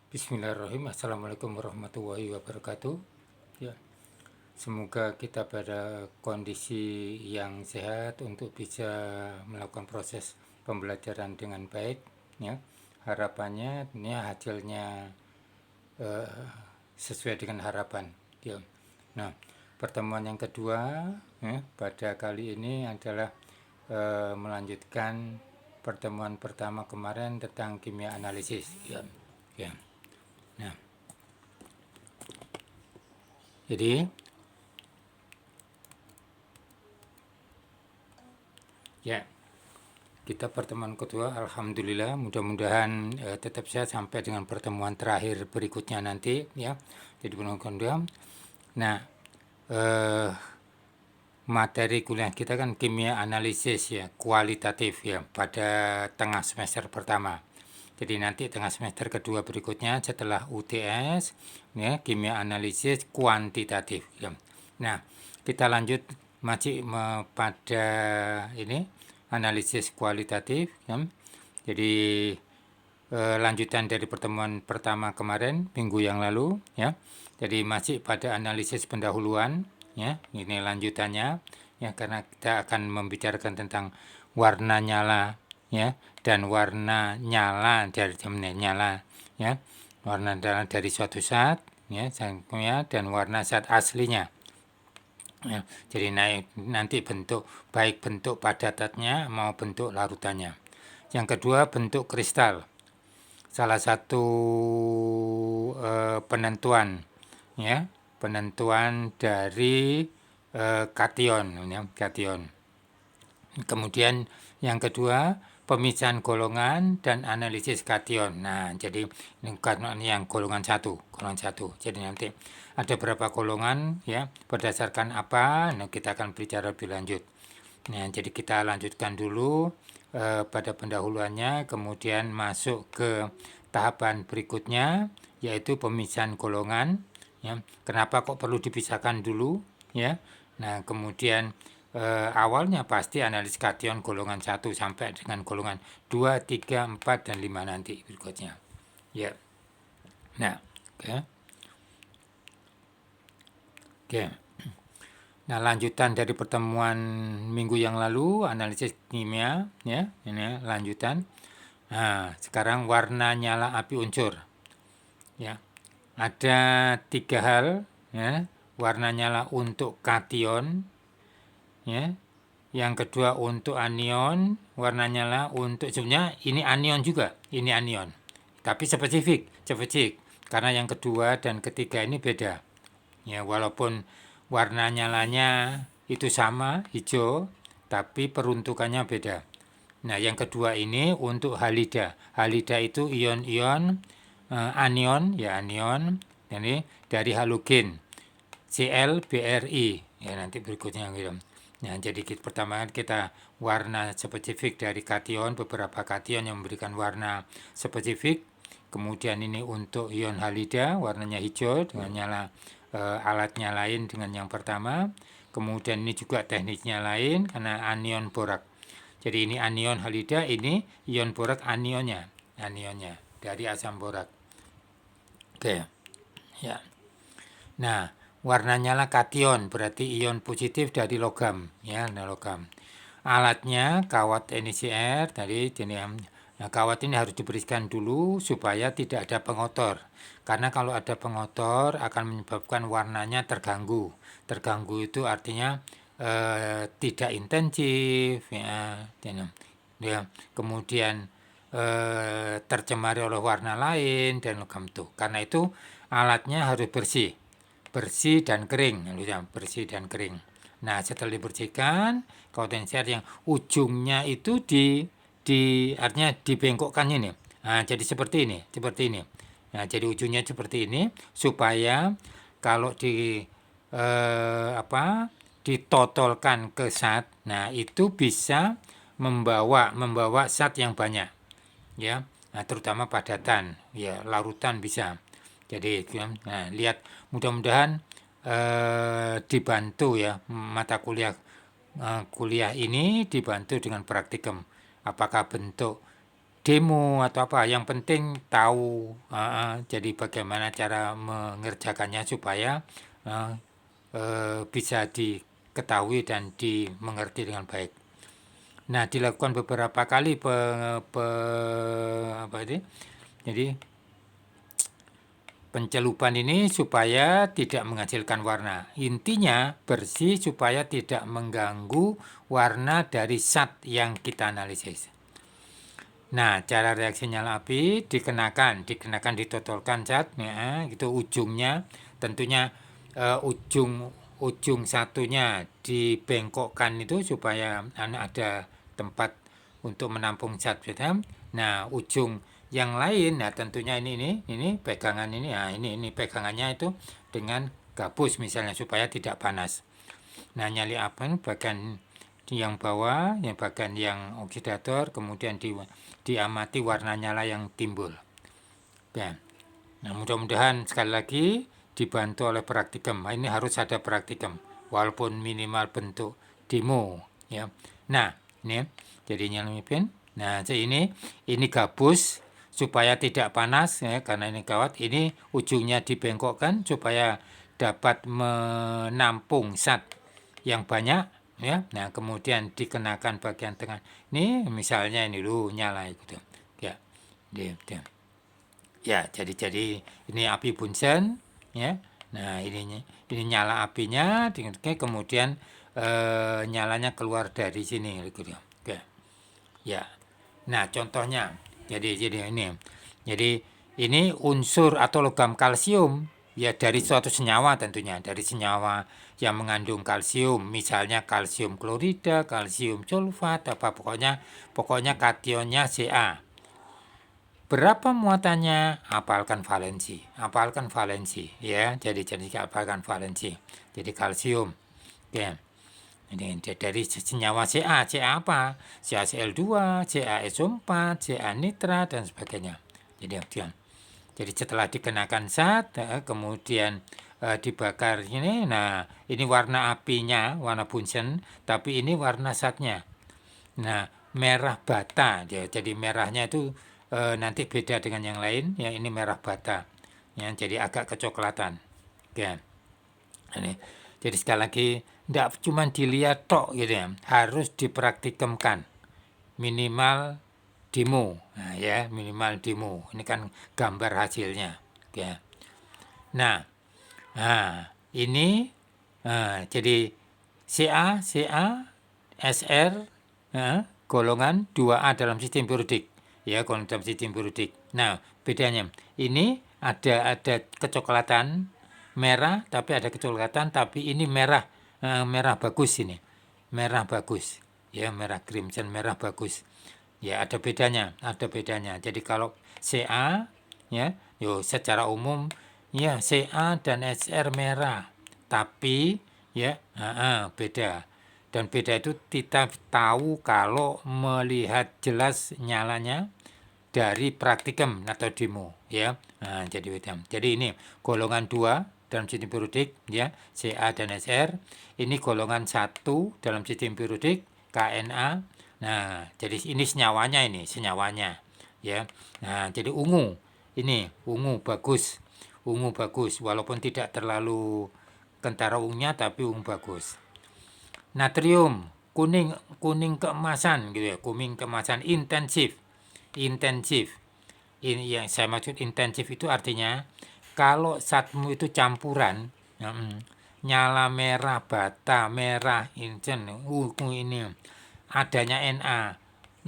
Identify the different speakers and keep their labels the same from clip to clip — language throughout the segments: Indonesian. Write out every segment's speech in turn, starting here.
Speaker 1: Bismillahirrahmanirrahim. Assalamualaikum warahmatullahi wabarakatuh. Ya, semoga kita pada kondisi yang sehat untuk bisa melakukan proses pembelajaran dengan baik. Ya, harapannya ini hasilnya eh, sesuai dengan harapan. Ya. Nah, pertemuan yang kedua pada kali ini adalah melanjutkan pertemuan pertama kemarin tentang kimia analisis. Ya. Ya. Nah, jadi ya, kita pertemuan kedua, alhamdulillah, mudah-mudahan tetap sehat sampai dengan pertemuan terakhir berikutnya nanti, ya. Jadi kedua. Nah, eh, materi kuliah kita kan kimia analisis ya, kualitatif ya, pada tengah semester pertama. Jadi nanti tengah semester kedua berikutnya setelah UTS, ya, kimia analisis kuantitatif. Ya. Nah, kita lanjut masih pada ini analisis kualitatif. Ya. Jadi lanjutan dari pertemuan pertama kemarin minggu yang lalu. Ya. Jadi masih pada analisis pendahuluan. Ya, ini lanjutannya. Ya, karena kita akan membicarakan tentang warna nyala ya dan warna nyala dari nyala ya warna nyala dari suatu zat ya dan warna zat aslinya ya. Jadi nanti bentuk baik bentuk padatannya mau bentuk larutannya. Yang kedua bentuk kristal, salah satu penentuan ya penentuan dari kation ya kation. Kemudian yang kedua, pemisahan golongan dan analisis kation. Nah, jadi ini yang golongan satu. Jadi nanti ada berapa golongan ya, berdasarkan apa? Nah, kita akan bicara lebih lanjut. Nah, jadi kita lanjutkan dulu pada pendahuluannya, kemudian masuk ke tahapan berikutnya, yaitu pemisahan golongan. Ya, kenapa kok perlu dipisahkan dulu? Ya, nah kemudian awalnya pasti analis kation golongan 1 sampai dengan golongan 2, 3, 4, dan 5 nanti berikutnya. Ya. Nah, oke. Oke. Nah, lanjutan dari pertemuan minggu yang lalu, analisis kimia, ya, ini lanjutan. Nah, sekarang warna nyala api unsur. Ya. Ada 3 hal, ya. Warna nyala untuk kation, ya. Yang kedua untuk anion, warna nyala untuk sebenarnya ini anion juga, ini anion. Tapi spesifik, karena yang kedua dan ketiga ini beda. Ya, walaupun warna nyalanya itu sama, hijau, tapi peruntukannya beda. Nah, yang kedua ini untuk halida. Halida itu ion-ion anion, ya anion, ini dari halogen. Cl, Bri, ya nanti berikutnya gitu. Nah, jadi pertama kita warna spesifik dari kation, beberapa kation yang memberikan warna spesifik. Kemudian ini untuk ion halida, warnanya hijau dengan nyala alatnya lain dengan yang pertama. Kemudian ini juga tekniknya lain karena anion borak. Jadi ini anion halida, ini ion borak anionnya dari asam borak. Oke, ya. Nah, warna nyala kation berarti ion positif dari logam ya, logam. Alatnya kawat NiCr tadi jenis. Nah, kawat ini harus dibersihkan dulu supaya tidak ada pengotor. Karena kalau ada pengotor akan menyebabkan warnanya terganggu. Terganggu itu artinya tidak intensif ya. Ya. Kemudian tercemari oleh warna lain dan logam itu. Karena itu alatnya harus bersih dan kering, bersih dan kering. Nah, setelah dibersihkan, kondenser yang ujungnya itu artinya dibengkokkan ini. Nah, jadi seperti ini. Nah, jadi ujungnya seperti ini supaya kalau ditotolkan ke zat, nah itu bisa membawa zat yang banyak, ya. Nah, terutama padatan, ya larutan bisa. Jadi, nah, lihat mudah-mudahan dibantu ya mata kuliah ini dibantu dengan praktikum. Apakah bentuk demo atau apa, yang penting tahu, jadi bagaimana cara mengerjakannya supaya bisa diketahui dan dimengerti dengan baik. Nah, dilakukan beberapa kali apa ini? Jadi pencelupan ini supaya tidak menghasilkan warna. Intinya bersih supaya tidak mengganggu warna dari zat yang kita analisis. Nah, cara reaksi nyala api dikenakan ditotolkan zat, ya, itu ujungnya tentunya ujung satunya dibengkokkan itu supaya ada tempat untuk menampung zat, ya. Nah, ujung yang lain, nah tentunya ini pegangan ini, nah ini pegangannya itu dengan gabus misalnya supaya tidak panas. Nah, nyali api bagian yang bawah, yang bagian yang oksidator, kemudian diamati warna nyala yang timbul. Ya. Nah, mudah-mudahan sekali lagi dibantu oleh praktikum. Ini harus ada praktikum, walaupun minimal bentuk demo. Ya. Nah, ini jadi nyala pin. Nah, ini gabus supaya tidak panas, ya, karena ini kawat. Ini ujungnya dibengkokkan supaya dapat menampung zat yang banyak, ya. Nah, kemudian dikenakan bagian tengah. Ini misalnya ini dulu nyala gitu. Ya. Ya, jadi ini api bunsen, ya. Nah, ini nyala apinya, kemudian nyalanya keluar dari sini gitu. Oke. Ya. Nah, contohnya jadi ini. Jadi ini unsur atau logam kalsium, ya, dari suatu senyawa tentunya, dari senyawa yang mengandung kalsium, misalnya kalsium klorida, kalsium sulfat, apa pokoknya kationnya Ca. Berapa muatannya? Hafalkan valensi, ya. Jadi hafalkan valensi. Jadi kalsium, ya. Ini dari senyawa Ca apa? CaCl2, CaSO4, Ca nitrat dan sebagainya. Jadi setelah dikenakan zat, kemudian dibakar ini. Nah, ini warna apinya, warna bunsen, tapi ini warna zatnya. Nah, merah bata, ya. Jadi merahnya itu nanti beda dengan yang lain, ya. Ini merah bata, ya. Jadi agak kecoklatan, ya. Ini. Jadi sekali lagi, tidak cuma dilihat tok gitu, ya, harus dipraktikumkan minimal demo. Nah, ya, minimal demo. Ini kan gambar hasilnya, ya. Nah, ini jadi Ca Sr, golongan 2A dalam sistem periodik, ya, golongan dalam sistem periodik. Nah, bedanya ini ada kecoklatan merah, tapi ada kecoklatan, tapi ini merah bagus, ini merah bagus, ya, merah crimson, merah bagus, ya. Ada bedanya. Jadi kalau Ca, ya, secara umum, ya, Ca dan Sr merah, tapi, ya, beda. Dan beda itu kita tahu kalau melihat jelas nyalanya dari praktikum atau demo, ya. Nah, jadi ini golongan 2 dalam sistem periodik, ya, Ca dan Sr. Ini golongan 1 dalam sistem periodik, Kna. Nah, jadi ini senyawanya, ya. Nah, jadi ungu bagus, walaupun tidak terlalu kentara ungunya, tapi ungu bagus. Natrium kuning keemasan gitu, ya, kuning keemasan intensif. Ini yang saya maksud intensif itu artinya kalau zatmu itu campuran, nyala merah bata, merah ini adanya Na,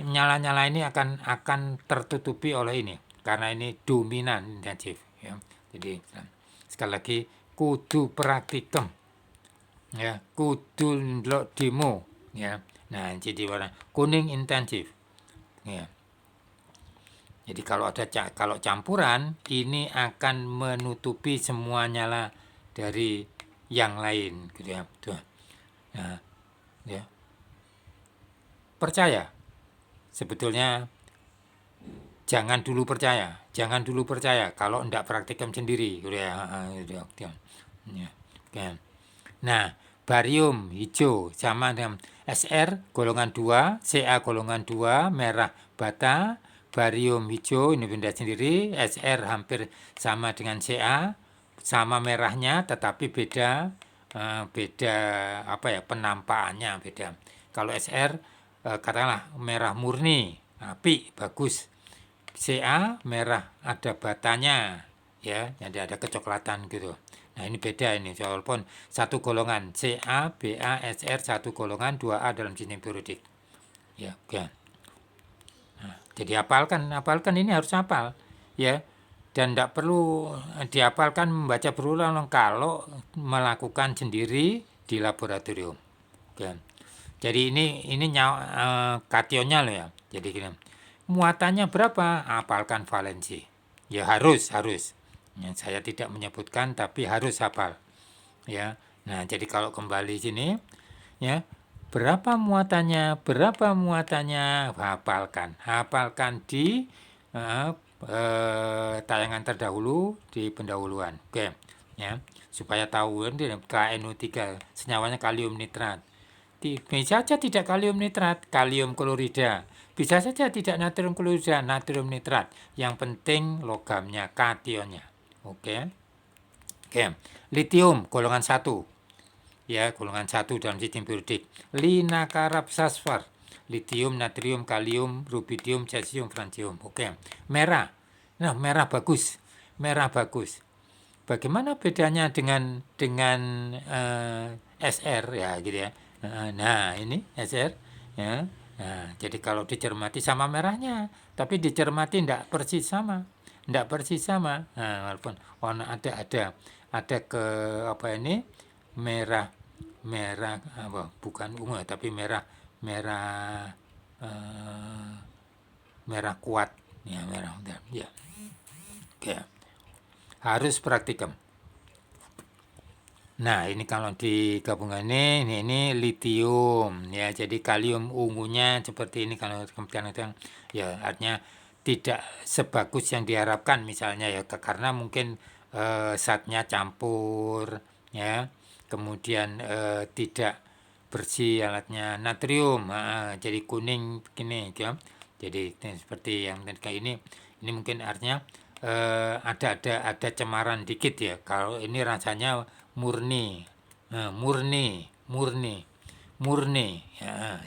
Speaker 1: nyala ini akan tertutupi oleh ini karena ini dominan intensif, ya. Jadi sekali lagi kudu praktikum, ya, kudu ndelok demo, ya. Nah, jadi warna kuning intensif, ya. Jadi kalau campuran ini akan menutupi semua nyala dari yang lain, gitu, ya. Tuh. Nah, ya. Percaya, sebetulnya jangan dulu percaya kalau tidak praktikum sendiri, gitu, ya. Ya. Nah, barium hijau sama dengan Sr golongan 2, Ca golongan 2 merah bata, barium hijau ini benda sendiri, Sr hampir sama dengan Ca, sama merahnya tetapi beda beda apa ya penampakannya beda. Kalau Sr katakanlah merah murni, api bagus. Ca merah ada batanya ya, jadi ada kecoklatan gitu. Nah ini beda ini, walaupun satu golongan Ca, Ba, Sr satu golongan 2A dalam sistem periodik. Ya, oke. Jadi hafalkan ini harus hafal ya, dan tidak perlu dihafalkan membaca berulang kalau melakukan sendiri di laboratorium. Oke. Jadi ini kationnya loh ya. Jadi gini, muatannya berapa? Hafalkan valensi. Ya harus. Ya, saya tidak menyebutkan tapi harus hafal. Ya. Nah, jadi kalau kembali sini ya, berapa muatannya, hafalkan di tayangan terdahulu di pendahuluan. Oke, ya, supaya tahu ini KNO3 senyawanya kalium nitrat. Bisa saja tidak kalium nitrat, kalium klorida. Bisa saja tidak natrium klorida, natrium nitrat. Yang penting logamnya, kationnya. Oke. Litium golongan 1. Ya, golongan 1 dalam sistem periodik. Linakarapsasfar, litium, natrium, kalium, rubidium, cesium, francium. Oke. Merah. Nah, merah bagus. Bagaimana bedanya dengan SR ya gitu ya. Nah, ini SR ya. Nah, jadi kalau dicermati sama merahnya, tapi dicermati tidak persis sama. Nah, walaupun warna ada ke apa ini merah apa bukan ungu tapi merah merah kuat ya, merah ya. Oke. Harus praktikum. Nah, ini kalau di gabungan ini litium ya. Jadi kalium ungunya seperti ini kalau kemudian ya artinya tidak sebagus yang diharapkan misalnya ya, karena mungkin zatnya campur ya. Kemudian tidak bersih alatnya. Natrium jadi kuning begini ya. Jadi seperti yang kayak ini mungkin artinya ada cemaran dikit ya. Kalau ini rasanya murni ya.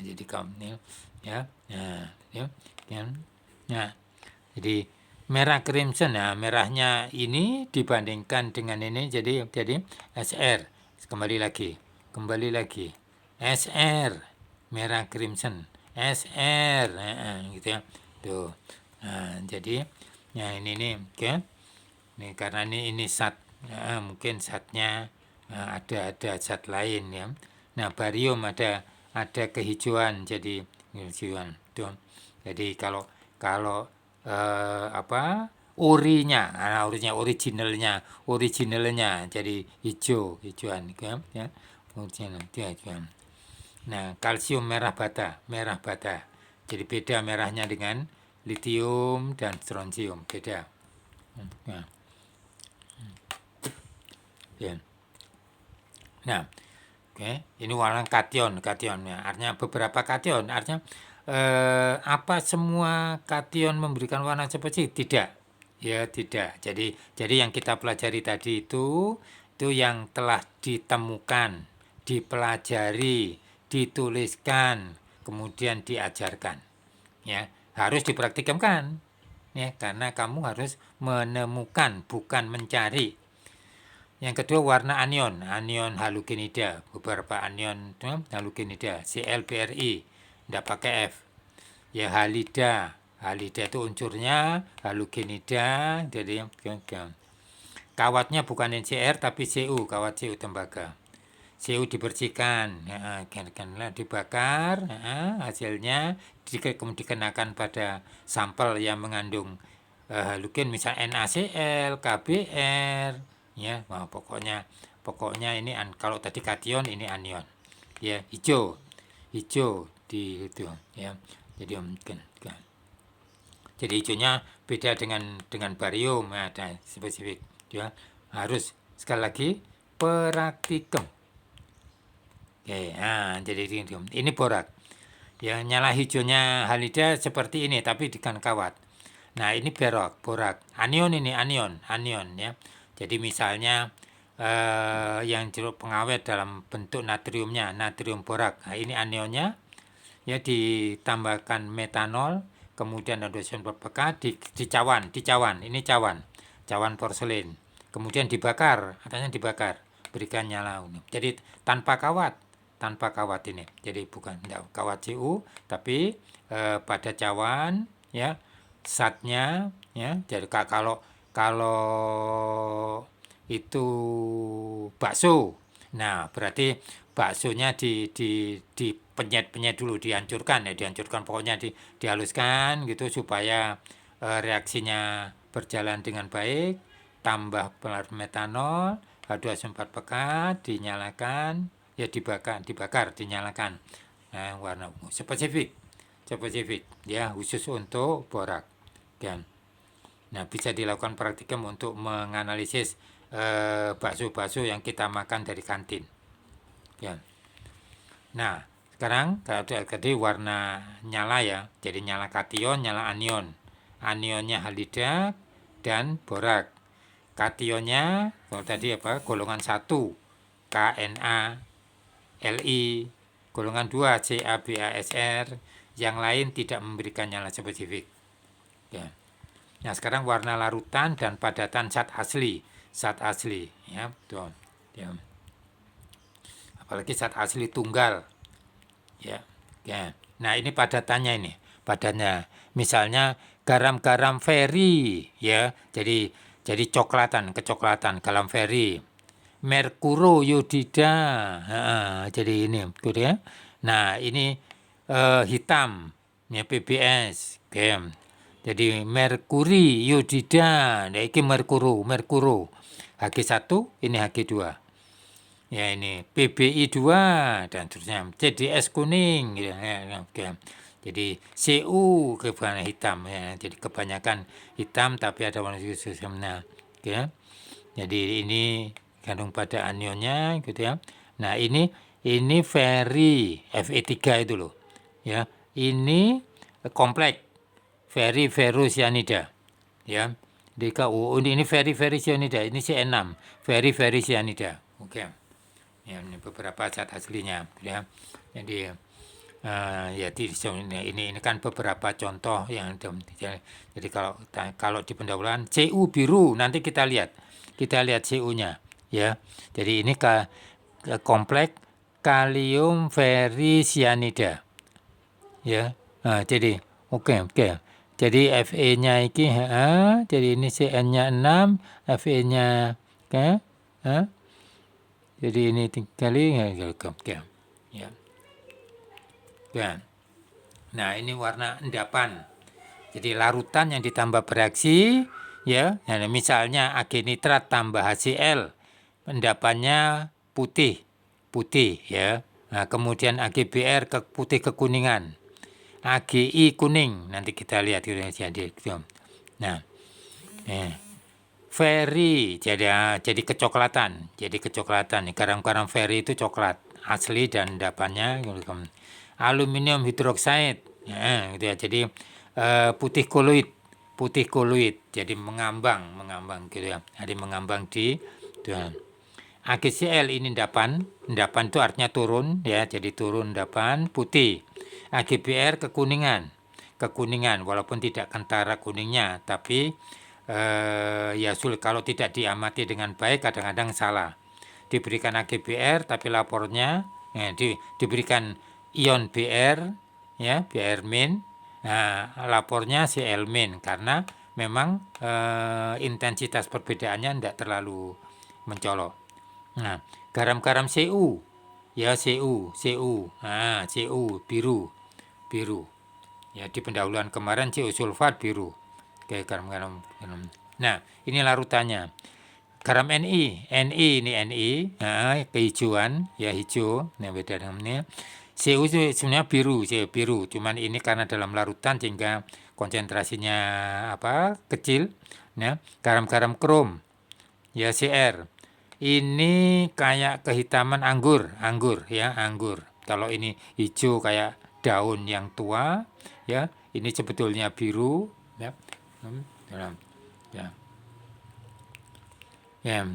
Speaker 1: Jadi kamu ya ya. Jadi merah crimson, nah merahnya ini dibandingkan dengan ini jadi SR. Kembali lagi SR merah crimson SR gitu ya tuh. Nah, jadi ya ini nih oke. Ini karena ini zat mungkin zatnya ada zat lain ya. Nah, barium ada kehijauan jadi hijauan tuh. Jadi kalau originalnya jadi hijauan ya. Original hijauan. Nah, kalsium merah bata. Jadi beda merahnya dengan litium dan strontium, beda. Nah, nah ini warna kation ya. Artinya beberapa kation, artinya apa semua kation memberikan warna seperti tidak? Ya tidak. Jadi yang kita pelajari tadi itu yang telah ditemukan, dipelajari, dituliskan, kemudian diajarkan. Ya, harus dipraktikkan. Ya, karena kamu harus menemukan bukan mencari. Yang kedua warna anion halogenida, beberapa anion halogenida, ClBr, tidak pakai F. Ya halida itu unsurnya halogenida, jadi kawatnya bukan NCr tapi Cu, kawat Cu tembaga. Cu dibersihkan, dibakar, hasilnya kemudian dikenakan pada sampel yang mengandung halogen, misal NaCl, KBr, ya, nah, pokoknya ini kalau tadi kation ini anion, ya hijau di itu, ya, jadi mungkin. Jadi hijaunya beda dengan barium, ada spesifik, ya harus sekali lagi praktikum. Oke, jadi ini borak. Ya, nyala hijaunya halida seperti ini, tapi dengan kawat. Nah, ini borak. Anion ini anion ya. Jadi misalnya yang jeruk pengawet dalam bentuk natriumnya, natrium borak. Nah, ini anionnya ya ditambahkan metanol, kemudian ada pekat dicawan, ini cawan porselen. Kemudian dibakar, katanya dibakar, berikan nyala. Jadi tanpa kawat ini. Jadi bukan kawat CU, tapi pada cawan ya satnya ya. Jadi kalau kalau itu bakso, nah berarti baksonya di penyet dulu, dihancurkan pokoknya dihaluskan gitu supaya reaksinya berjalan dengan baik, tambah pelarut metanol, H2SO4 pekat, dinyalakan, ya dibakar, dinyalakan. Nah, warna ungu spesifik ya, khusus untuk borak. Dan nah, bisa dilakukan praktikum untuk menganalisis bakso-bakso yang kita makan dari kantin. Ya. Nah, sekarang tadi warna nyala ya. Jadi nyala kation, nyala anion. Anionnya halida dan borak. Kationnya kalau tadi apa? Golongan 1 KNA, Li, golongan 2 CaBaSr, yang lain tidak memberikan nyala spesifik. Ya. Nah, sekarang warna larutan dan padatan zat asli ya, tuh. Ya. Apalagi zat asli tunggal. Ya. Ya. Nah, ini padatannya padatnya. Misalnya garam-garam feri ya. Jadi kecoklatan garam feri. Merkuro yodida. Jadi ini ya. Nah, ini hitam ya, PBS game. Jadi merkuri yodida. Nah, ini merkuro Hg1, ini Hg2 ya, ini PBI2 dan seterusnya, CDS kuning gitu ya. Jadi CU kebanyakan hitam ya. Jadi kebanyakan hitam tapi ada warna khusus ya. Jadi ini kandung pada anionnya gitu ya. Nah, ini feri Fe3 itu loh. Ya. Ini kompleks ferrocyanida. Ya. DKU ini ferrocyanida, ini C6, ferrocyanida. Oke. Ya, ini beberapa zat aslinya ya. Jadi ya ini kan beberapa contoh yang jadi kalau di pendahuluan CU biru, nanti kita lihat CU-nya ya. Jadi ini kompleks kalium ferricyanida ya. Nah, jadi oke. Jadi Fe-nya iki jadi ini Cn-nya 6, Fe-nya oke. Jadi ini kali ya. Ya. Nah, ini warna endapan. Jadi larutan yang ditambah bereaksi ya. Nah, misalnya Ag nitrat tambah HCl, endapannya putih ya. Nah, kemudian AgBr putih kekuningan. AgI kuning, nanti kita lihat jadi. Nah, Feri jadi kecoklatan. Garam-garam feri itu coklat asli dan endapannya aluminium hidroksida ya, gitu ya. Jadi putih koloid jadi mengambang gitu ya. Jadi mengambang di ya. AgCl ini endapan itu artinya turun ya, jadi turun endapan putih. AgBr kekuningan walaupun tidak kentara kuningnya, tapi ya sulit kalau tidak diamati dengan baik, kadang-kadang salah. Diberikan AgBr tapi lapornya diberikan ion Br ya, Br min. Nah, lapornya Cl min karena memang intensitas perbedaannya tidak terlalu mencolok. Nah, garam-garam Cu ya, Cu. Nah, Cu biru. Ya, di pendahuluan kemarin Cu sulfat biru. Oke, garam. Nah, ini larutannya. Garam Ni ini Ni, nah, kehijauan, ya hijau, nah beda dengan ini. Cu sebenarnya biru, cuman ini karena dalam larutan sehingga konsentrasinya kecil. Nah, garam-garam krom, ya Cr. Ini kayak kehitaman anggur. Kalau ini hijau kayak daun yang tua, ya, ini sebetulnya biru, ya. dalam ya. Ya,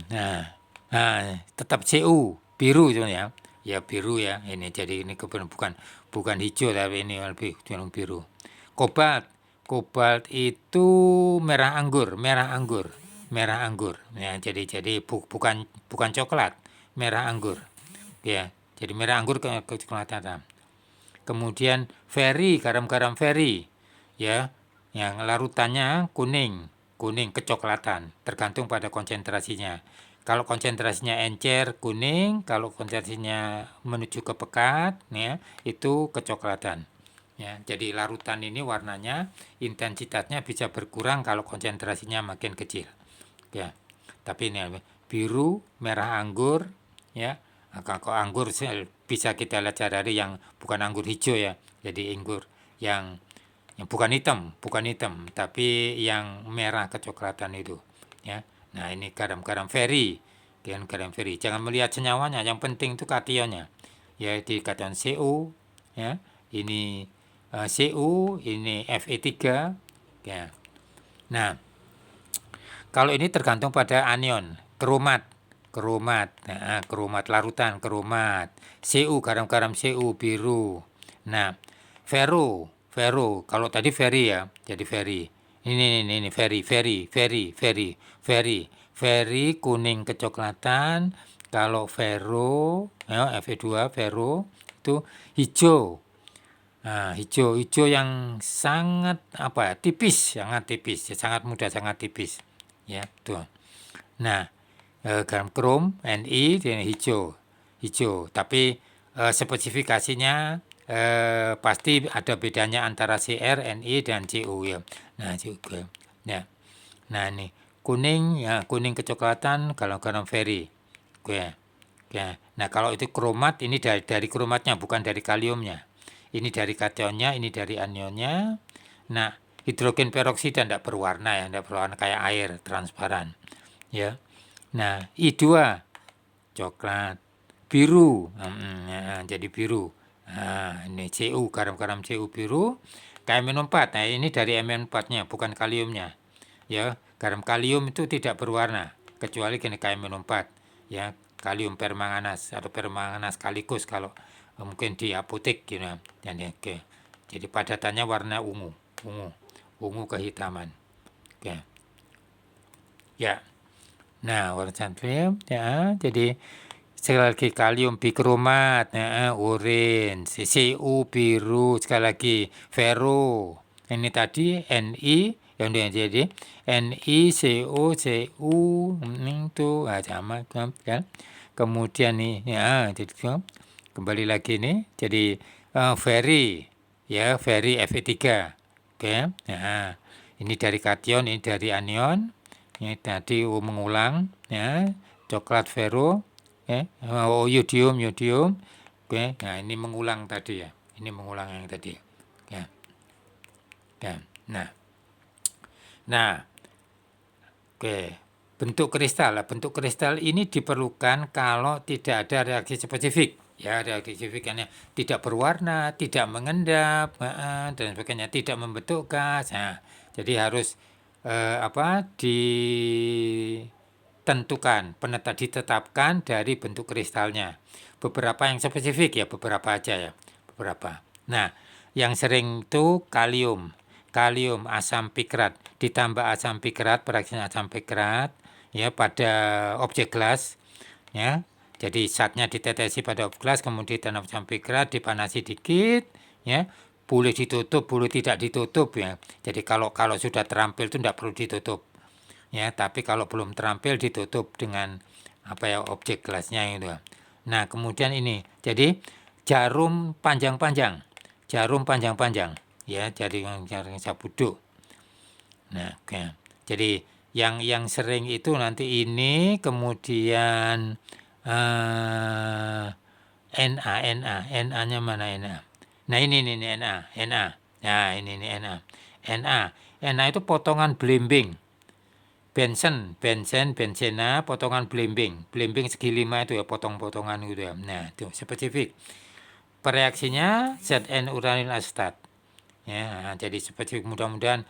Speaker 1: tetap Cu biru itu ya. Ya biru ya. Ini jadi ini bukan hijau tapi ini lebih cenderung biru. Kobalt. Kobalt itu merah anggur. Ya, jadi bukan coklat, merah anggur. Ya, jadi merah anggur ke kecoklatan. Kemudian feri, garam-garam feri, ya, yang larutannya kuning kecoklatan, tergantung pada konsentrasinya. Kalau konsentrasinya encer kuning, kalau konsentrasinya menuju ke pekat, ya, itu kecoklatan. Ya, jadi larutan ini warnanya, intensitasnya bisa berkurang kalau konsentrasinya makin kecil. Ya, tapi ini biru, merah anggur, ya. Kalau anggur bisa kita lihat dari yang bukan anggur hijau ya, jadi anggur yang bukan hitam, tapi yang merah kecoklatan itu, ya. Nah ini garam-garam feri, garam feri. Jangan melihat senyawanya, yang penting itu kationnya, ya di kation Cu, ya. Ini Cu, ini Fe3, ya. Nah kalau ini tergantung pada anion, kromat larutan, kromat. Cu, garam-garam Cu biru. Nah, Vero. Kalau tadi Ferry ya, jadi Ferry. Ini Ferry kuning kecoklatan. Kalau Vero, ya, Fe2 Vero itu hijau. Nah, hijau yang sangat sangat tipis, ya, sangat mudah, sangat tipis. Ya, tuh. Nah, garam krom Ni dan hijau. Tapi spesifikasinya pasti ada bedanya antara Cr, Ni dan Cu ya. Nah, juga. Ya. Nah, ini kuning ya, kuning kecoklatan kalau garam feri. Oke. Ya. Nah, kalau itu kromat ini dari kromatnya bukan dari kaliumnya. Ini dari kationnya, ini dari anionnya. Nah, hidrogen peroksida tidak berwarna ya, tidak berwarna kayak air transparan. Ya. Nah, I2 coklat, biru, jadi biru. Nah, ini Cu, garam-garam Cu biru. KMNO4, nah ini dari MN4-nya, bukan kaliumnya. Ya, garam kalium itu tidak berwarna, kecuali kini KMNO4. Ya, kalium permanganas atau permanganas kalikus kalau mungkin di apotek gitu. Jadi padatannya warna ungu kehitaman. Oke. Ya. Nah, warna cantik ya. Jadi sekali lagi kalium bikromat, ya, orange, Cu biru, sekali lagi Vero. Ini tadi Ni yang jadi Ni, Cu, itu sama kan. Kemudian nih ya, jadi kembali lagi nih. Jadi Ferry ya, Ferry Fe3. Oke. Nah, ini dari kation, ini dari anion. Ini tadi mengulang ya, coklat Vero ya, yodium. Oke, nah ini mengulang tadi ya. Ini mengulang yang tadi. Ya. Ya. Nah, oke. Bentuk kristal ini diperlukan kalau tidak ada reaksi spesifik. Ya, reaksi spesifiknya tidak berwarna, tidak mengendap, dan sebagainya, tidak membentuk gas. Nah, jadi harus ditetapkan dari bentuk kristalnya. Beberapa yang spesifik ya, beberapa aja ya, beberapa. Nah, yang sering itu kalium asam pikrat, ditambah asam pikrat, peredaksian asam pikrat ya pada objek gelas ya. Jadi zatnya ditetesi pada objek gelas, kemudian ditambah asam pikrat, dipanasi dikit ya. Boleh ditutup, boleh tidak ditutup ya. Jadi kalau sudah terampil itu tidak perlu ditutup. Ya, tapi kalau belum terampil ditutup dengan objek gelasnya itu. Nah, kemudian ini. Jadi jarum panjang-panjang. Ya, jadi jarum sabuduk. Nah, oke. Jadi yang sering itu nanti ini, kemudian Na-nya mana Na? Nah, ini Na. Nah, ini Na. Na itu potongan belimbing. Benzena, potongan belimbing segi 5 itu ya, potong-potongan gitu ya. Nah, itu spesifik. Pereaksinya Zn uranil asetat. Ya, jadi spesifik, mudah-mudahan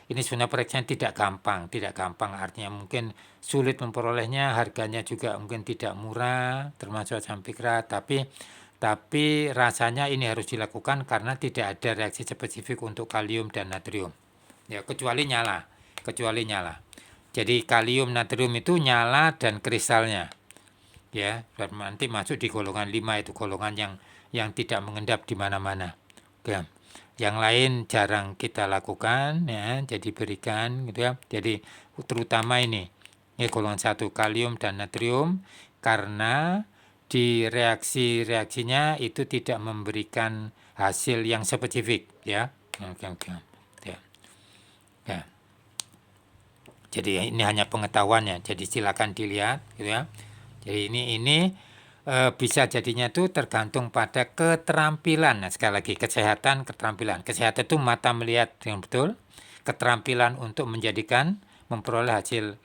Speaker 1: ini sebenarnya periksaan tidak gampang artinya mungkin sulit memperolehnya, harganya juga mungkin tidak murah, termasuk asam pikrat, tapi rasanya ini harus dilakukan karena tidak ada reaksi spesifik untuk kalium dan natrium. Ya, kecuali nyala. Jadi kalium natrium itu nyala dan kristalnya. Ya, nanti masuk di golongan 5 itu golongan yang tidak mengendap di mana-mana. Ya. Yang lain jarang kita lakukan ya, jadi berikan gitu ya. Jadi terutama ini ya golongan 1 kalium dan natrium karena di reaksinya itu tidak memberikan hasil yang spesifik ya. Ya. Ya. Jadi ini hanya pengetahuannya. Jadi silakan dilihat gitu ya. Jadi ini bisa jadinya itu tergantung pada keterampilan. Nah, sekali lagi kesehatan, keterampilan. Kesehatan itu mata melihat yang betul, keterampilan untuk memperoleh hasil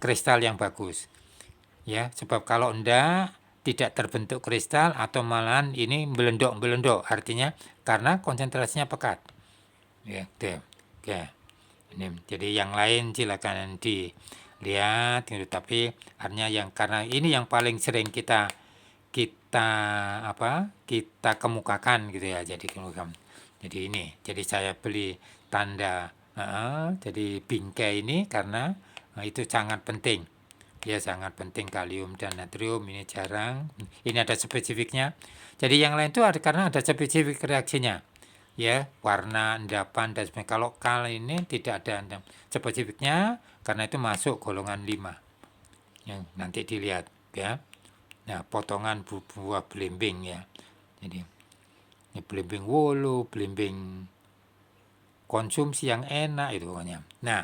Speaker 1: kristal yang bagus. Ya, sebab kalau tidak terbentuk kristal atau malahan ini belendok, artinya karena konsentrasinya pekat. Ya, oke. Ini, jadi yang lain silakan dilihat gitu, tapi artinya karena ini yang paling sering kita kemukakan gitu ya, jadi saya beli tanda jadi bingkai ini karena itu sangat penting ya, sangat penting kalium dan natrium ini jarang, ini ada spesifiknya. Jadi yang lain itu karena ada spesifik reaksinya ya, warna, endapan dan sebagainya. Kalau kali ini tidak ada spesifiknya karena itu masuk golongan 5 yang nanti dilihat ya. Nah, potongan buah belimbing ya. Jadi ini belimbing wolu, belimbing konsumsi yang enak itu pokoknya. Nah,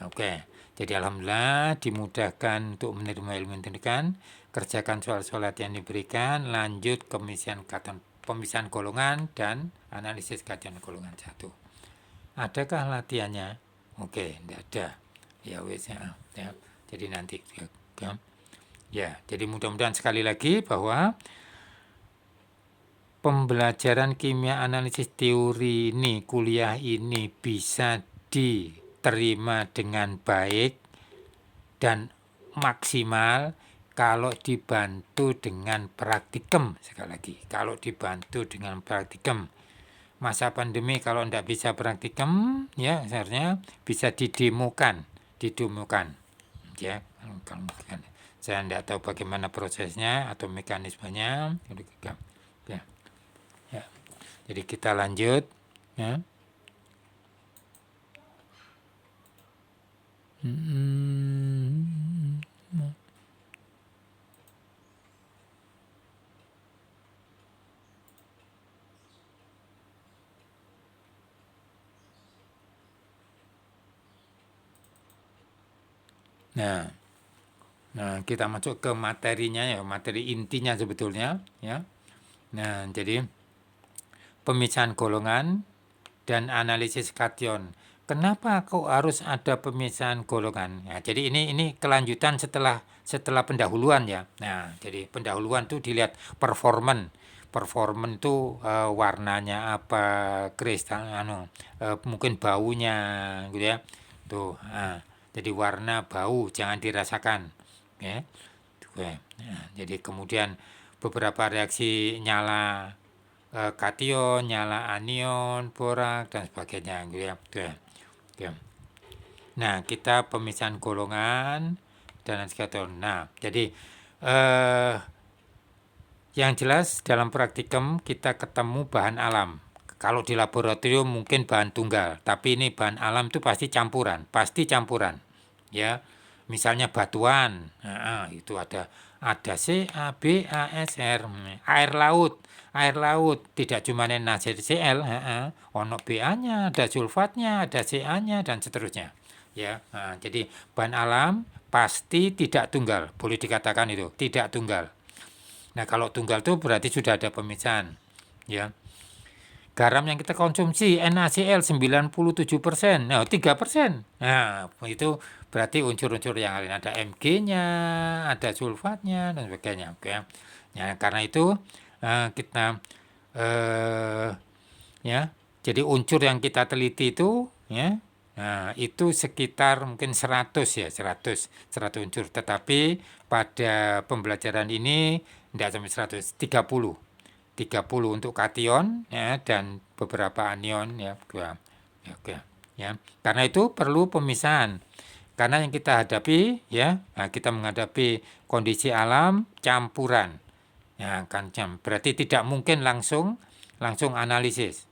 Speaker 1: oke. Jadi alhamdulillah dimudahkan untuk menerima ilmu pendidikan, kerjakan soal-soal yang diberikan, lanjut pemisahan golongan dan analisis kajian golongan 1. Adakah latihannya? Oke, tidak ada. Ya wes ya. Jadi nanti ya. Jadi mudah-mudahan sekali lagi bahwa pembelajaran kimia analisis teori ini, kuliah ini bisa diterima dengan baik dan maksimal kalau dibantu dengan praktikum. Sekali lagi, kalau dibantu dengan praktikum. Masa pandemi kalau tidak bisa praktikum ya seharusnya bisa didemokan ya. Saya tidak tahu bagaimana prosesnya atau mekanismenya ya. Ya. Jadi kita lanjut ya. Nah, kita masuk ke materinya ya, materi intinya sebetulnya ya. Nah, jadi pemisahan golongan dan analisis kation. Kenapa kok harus ada pemisahan golongan? Ya, jadi ini kelanjutan setelah pendahuluan ya. Nah, jadi pendahuluan tuh dilihat performan itu warnanya apa, kristal mungkin baunya gitu ya. Tuh, jadi warna, bau jangan dirasakan ya. Nah, jadi kemudian beberapa reaksi nyala kation, nyala anion, borak dan sebagainya gitu ya. Nah, kita pemisahan golongan dan kation. Nah, jadi yang jelas dalam praktikum kita ketemu bahan alam. Kalau di laboratorium mungkin bahan tunggal, tapi ini bahan alam itu pasti campuran. Ya, misalnya batuan, itu ada CaBASR, air laut tidak cuma NaCl, ono BA-nya, ada sulfatnya, ada Ca-nya dan seterusnya. Ya, jadi bahan alam pasti tidak tunggal, boleh dikatakan itu tidak tunggal. Nah, kalau tunggal itu berarti sudah ada pemisahan. Ya. Garam yang kita konsumsi NaCl 97%, nah 3%. Nah, itu berarti unsur-unsur yang lain, ada Mg-nya, ada sulfatnya dan sebagainya. Oke. Ya, karena itu kita ya Jadi unsur yang kita teliti itu ya, nah, itu sekitar mungkin 100 ya, 100 unsur. Tetapi pada pembelajaran ini tidak sampai 100, 30 untuk kation ya dan beberapa anion ya. Ya, oke. Ya. Karena itu perlu pemisahan. Karena yang kita hadapi ya, nah, kita menghadapi kondisi alam campuran. Ya, kan berarti tidak mungkin langsung analisis.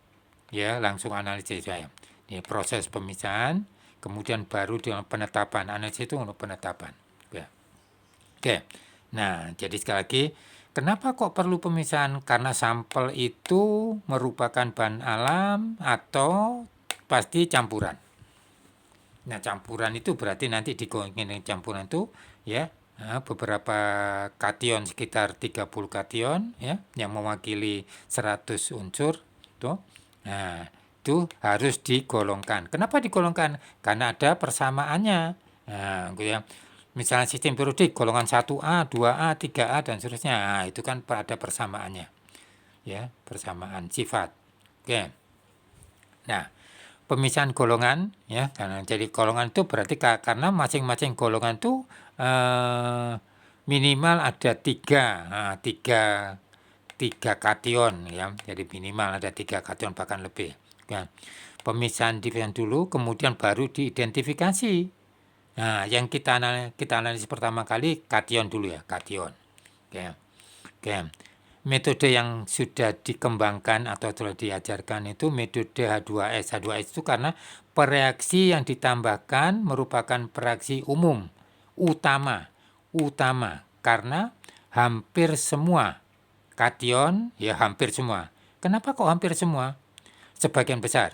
Speaker 1: Ya, langsung analisis saya. Ini proses pemisahan, kemudian baru dengan penetapan. Analisis itu untuk penetapan. Ya. Oke. Nah, jadi sekali lagi, kenapa kok perlu pemisahan? Karena sampel itu merupakan bahan alam atau pasti campuran. Nah, campuran itu berarti nanti digolongin campuran itu ya, nah, beberapa kation sekitar 30 kation ya yang mewakili 100 unsur tuh. Nah, itu harus digolongkan. Kenapa digolongkan? Karena ada persamaannya. Nah, gitu ya. Misalnya sistem periodik golongan 1A, 2A, 3A dan seterusnya. Nah, itu kan ada persamaannya. Ya, persamaan sifat. Oke. Nah, pemisahan golongan ya karena jadi golongan itu berarti karena masing-masing golongan itu minimal ada tiga kation ya, jadi minimal ada 3 kation bahkan lebih ya. Pemisahan division dulu kemudian baru diidentifikasi. Nah, yang kita analisis pertama kali kation dulu ya, kation. Oke. Oke. Metode yang sudah dikembangkan atau telah diajarkan itu metode H2S. H2S itu karena pereaksi yang ditambahkan merupakan pereaksi utama karena hampir semua kation ya hampir semua. Kenapa kok hampir semua? Sebagian besar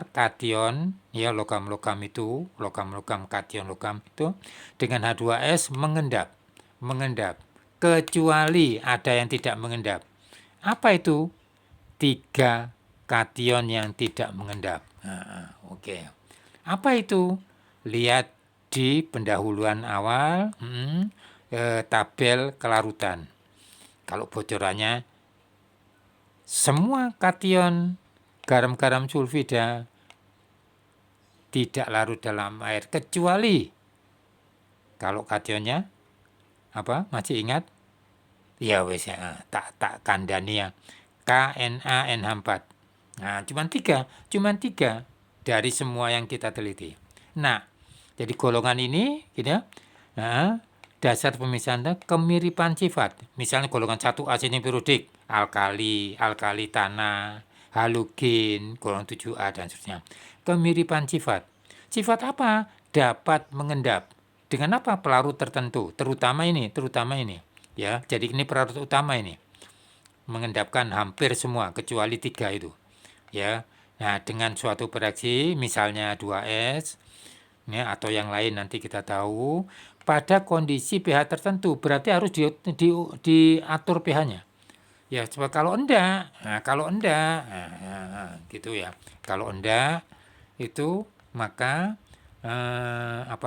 Speaker 1: kation ya logam-logam kation logam itu dengan H2S mengendap kecuali ada yang tidak mengendap. Apa itu? 3 kation yang tidak mengendap. Oke. Apa itu? Lihat di pendahuluan awal tabel kelarutan. Kalau bocorannya semua kation garam-garam sulfida tidak larut dalam air kecuali kalau kationnya apa? Masih ingat? Ya wes ya, tak kandani ya. KNaNH4. Nah, cuma tiga dari semua yang kita teliti. Nah, jadi golongan ini gitu ya. Nah, dasar pemisahan kemiripan sifat. Misalnya golongan 1A sini periodik, alkali tanah, halogen, golongan 7A dan seterusnya. Kemiripan sifat. Sifat apa? Dapat mengendap. Dengan apa? Pelarut tertentu, terutama ini. Ya, jadi ini pelarut utama ini. Mengendapkan hampir semua kecuali 3 itu. Ya. Nah, dengan suatu bereaksi misalnya 2S ya, atau yang lain nanti kita tahu pada kondisi pH tertentu berarti harus diatur pH-nya. Ya, coba kalau enggak, gitu ya. Kalau enggak itu maka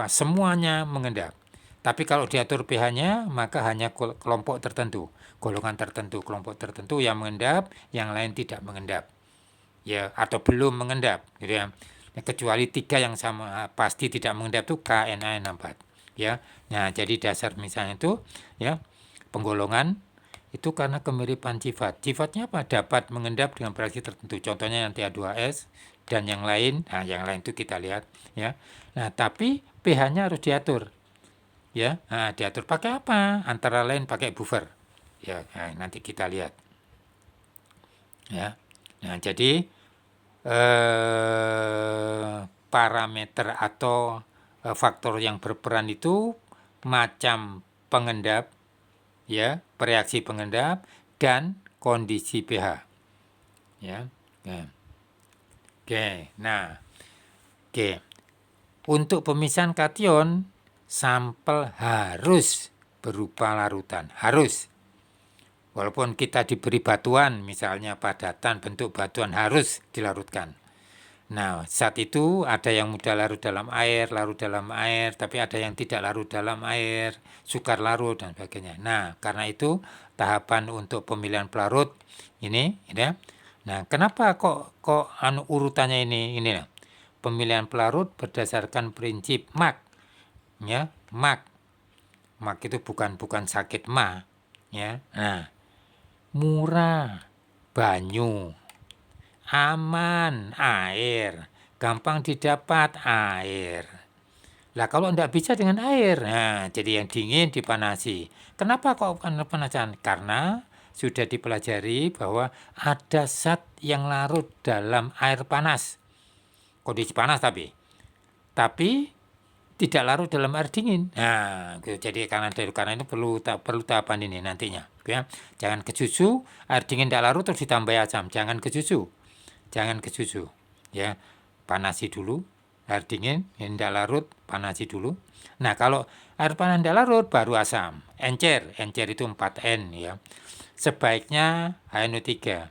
Speaker 1: semuanya mengendap. Tapi kalau diatur pH-nya maka hanya kelompok tertentu, golongan tertentu, kelompok tertentu yang mengendap, yang lain tidak mengendap. Ya, atau belum mengendap, gitu ya. Kecuali 3 yang sama pasti tidak mengendap itu KNaN4. Ya. Nah, jadi dasar misalnya itu ya, penggolongan itu karena kemiripan sifat. Sifatnya apa? Dapat mengendap dengan bereaksi tertentu. Contohnya nanti H2S dan yang lain. Nah, yang lain itu kita lihat ya. Nah, tapi pH-nya harus diatur. Ya, nah, diatur pakai apa? Antara lain pakai buffer. Ya, nah, nanti kita lihat. Ya. Nah, jadi parameter atau faktor yang berperan itu macam pengendap, ya, reaksi pengendap dan kondisi pH. Ya. Oke. Nah, oke. Untuk pemisahan kation, sampel harus berupa larutan, harus. Walaupun kita diberi batuan, misalnya padatan bentuk batuan harus dilarutkan. Nah, saat itu ada yang mudah larut dalam air, tapi ada yang tidak larut dalam air, sukar larut dan sebagainya. Nah, karena itu tahapan untuk pemilihan pelarut ini, ya. Nah, kenapa kok urutannya ini nah. Pemilihan pelarut berdasarkan prinsip MAK, ya. MAK itu bukan sakit ma, ya. Nah, murah, banyu, aman, air, gampang didapat, air. Lah kalau tidak bisa dengan air, nah jadi yang dingin dipanasi. Kenapa kok panasan? Karena sudah dipelajari bahwa ada zat yang larut dalam air panas, kondisi panas tapi tidak larut dalam air dingin. Nah, jadi karena ini perlu tahapan ini nantinya, ya. Jangan ke susu, air dingin tidak larut terus ditambah asam. Jangan ke susu, ya. Panasi dulu, air dingin yang tidak larut panasi dulu. Nah, kalau air panas tidak larut baru asam. Encer itu 4N, ya. Sebaiknya HNO3.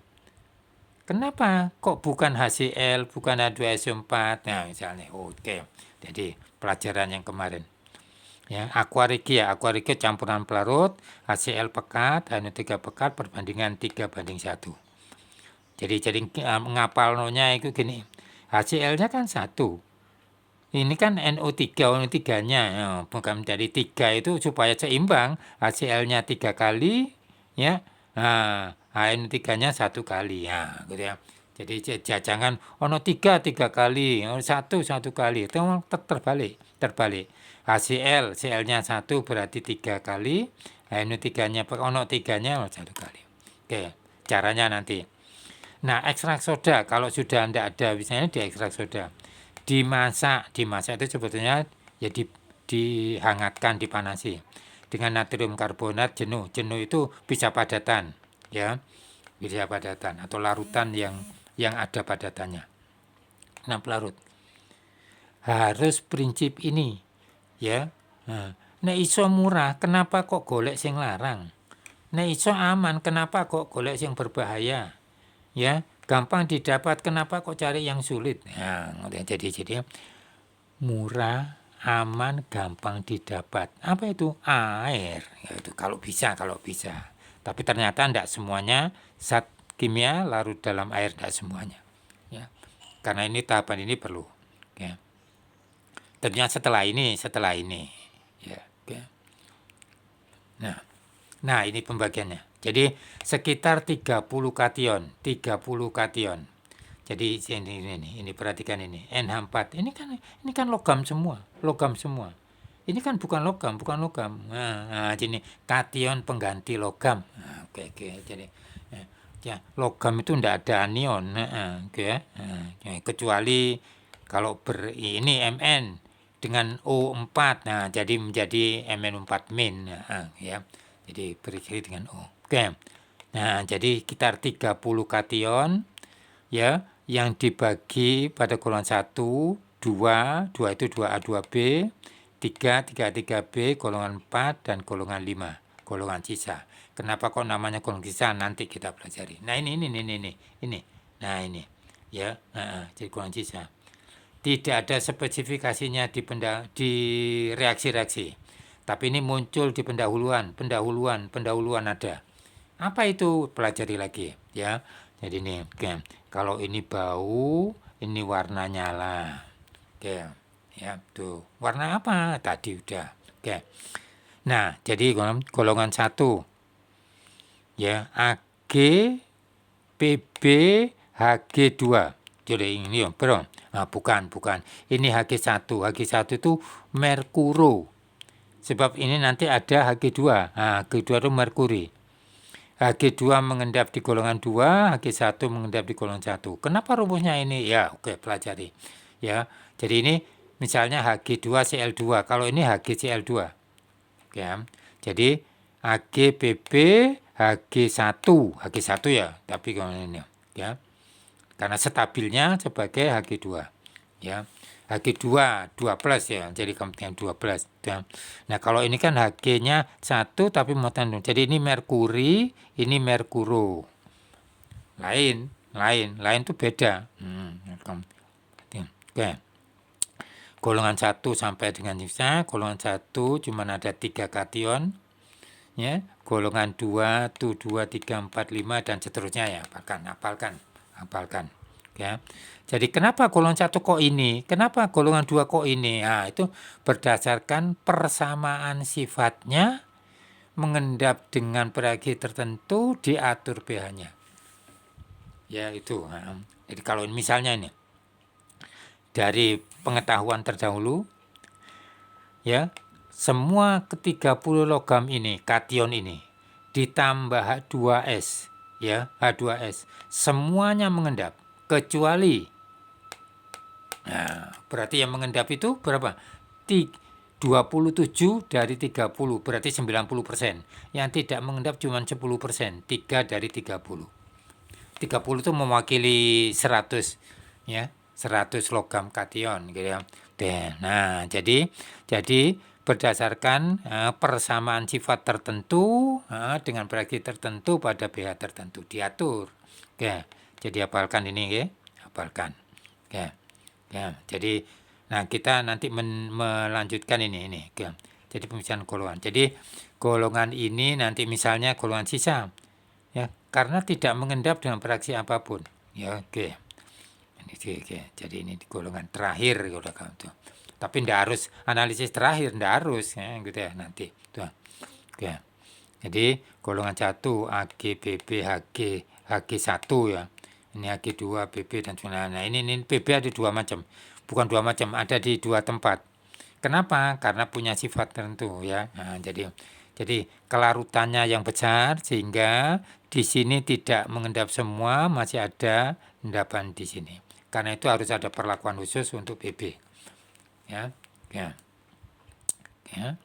Speaker 1: Kenapa kok bukan HCl, bukan H2SO4? Nah, misalnya, oke. Jadi pelajaran yang kemarin. Ya, aqua regia campuran pelarut, HCl pekat, HNO3 pekat, perbandingan 3:1. Jadi ngapalnya itu gini, HCl-nya kan 1. Ini kan NO3-nya, ya, bukan dari 3 itu supaya seimbang, HCl-nya 3 kali, ya, nah, HNO3-nya 1 kali, ya, gitu ya. Jadi jangan ono 3 kali, 1 kali, itu terbalik. Cl-nya 1 berarti 3 kali, HNO3-nya ono 3-nya 1 kali. Oke, caranya nanti. Nah, ekstrak soda kalau sudah tidak ada, misalnya di ekstrak soda. Dimasak itu sebetulnya ya dihangatkan, dipanasi dengan natrium karbonat jenuh itu bisa padatan, ya, bisa padatan atau larutan yang ada padatannya. Nah, pelarut harus prinsip ini, ya. Nek iso murah, kenapa kok golek sing larang? Nek iso aman, kenapa kok golek sing berbahaya? Ya, gampang didapat, kenapa kok cari yang sulit? Nah, jadi murah, aman, gampang didapat. Apa itu? Air. Itu kalau bisa. Tapi ternyata tidak semuanya zat kimia larut dalam air, tidak semuanya. Ya, karena ini tahapan ini perlu. Ya. Tentunya setelah ini. Ya. Ya. Nah, ini pembagiannya. Jadi sekitar 30 kation. Jadi ini perhatikan ini NH4. Ini kan logam semua. Ini kan bukan logam. Nah, ini kation pengganti logam. Nah, oke. Jadi ya, logam itu tidak ada anion, kecuali kalau ini Mn dengan O4. Nah, jadi menjadi Mn4-, ya. Jadi berakhir dengan O. Oke. Nah, jadi sekitar 30 kation, ya, yang dibagi pada golongan 1, 2 itu 2A 2B, 3B, golongan 4 dan golongan 5, golongan sisa. Kenapa kok namanya golongan sisa? Nanti kita pelajari. Nah, ini. Nah, ini, ya. Jadi golongan sisa. Tidak ada spesifikasinya di reaksi-reaksi. Tapi ini muncul di pendahuluan ada. Apa itu? Pelajari lagi, ya. Jadi ini, oke. Kalau ini bau, ini warna nyala. Oke, ya, tuh. Warna apa? Tadi udah. Oke. Nah, jadi golongan 1, ya, Ag, Pb, Hg2. Jadi ini, bro. Nah, bukan. Ini Hg1. Hg1 itu merkuro. Sebab ini nanti ada Hg2. Nah, Hg2 itu merkuri. Hg2 mengendap di golongan 2, Hg1 mengendap di golongan 1. Kenapa rumusnya ini? Ya, oke, pelajari. Ya, jadi ini misalnya Hg2Cl2. Kalau ini HgCl2. Ya. Jadi HgPb, Hg1 ya, tapi kalau ini, ya. Karena stabilnya sebagai Hg2. Ya. Hg2 2+ ya, jadi kepentingan 2+. Ya. Nah, kalau ini kan Hg-nya 1 tapi muatan. Jadi ini merkuri, ini merkuro. Lain itu beda. Oke. Golongan 1 sampai dengan sisa, golongan 1 cuma ada 3 kation. Ya, golongan 2 tuh 2, 3, 4, 5 dan seterusnya, ya. Hafalkan. hafalkan. Ya. Jadi kenapa golongan 1 kok ini? Kenapa golongan 2 kok ini? Nah, itu berdasarkan persamaan sifatnya mengendap dengan reaksi tertentu diatur pH-nya. Ya, itu. Nah, jadi kalau misalnya ini dari pengetahuan terdahulu, ya, semua ke-30 logam ini, kation ini, ditambah H2S, ya, H2S, semuanya mengendap, kecuali, nah, berarti yang mengendap itu berapa? 27 dari 30, berarti 90%. Yang tidak mengendap cuma 10%, 3 dari 30. 30 itu mewakili 100, ya, 100 logam kation gitu ya. Nah, jadi berdasarkan persamaan sifat tertentu dengan reaksi tertentu pada pH tertentu diatur. Oke, jadi hafalkan ini ya, hafalkan. Oke. Ya, jadi nah kita nanti melanjutkan ini. Oke. Jadi pemisahan golongan. Jadi golongan ini nanti misalnya golongan sisa, ya, karena tidak mengendap dengan reaksi apapun. Ya, oke. Oke. Jadi ini golongan terakhir udah tuh. Tapi tidak harus analisis terakhir, tidak harus ya, gitu ya nanti. Tuh. Oke. Jadi golongan 1 Ag, Bb, Hg1 ya. Ini Hg2, Bb dan sebagainya. Nah, ini Bb ada 2 macam. Bukan 2 macam, ada di 2 tempat. Kenapa? Karena punya sifat tertentu ya. Nah, jadi kelarutannya yang besar sehingga di sini tidak mengendap semua, masih ada endapan di sini. Karena itu harus ada perlakuan khusus untuk BB. Ya. Ya. Ya.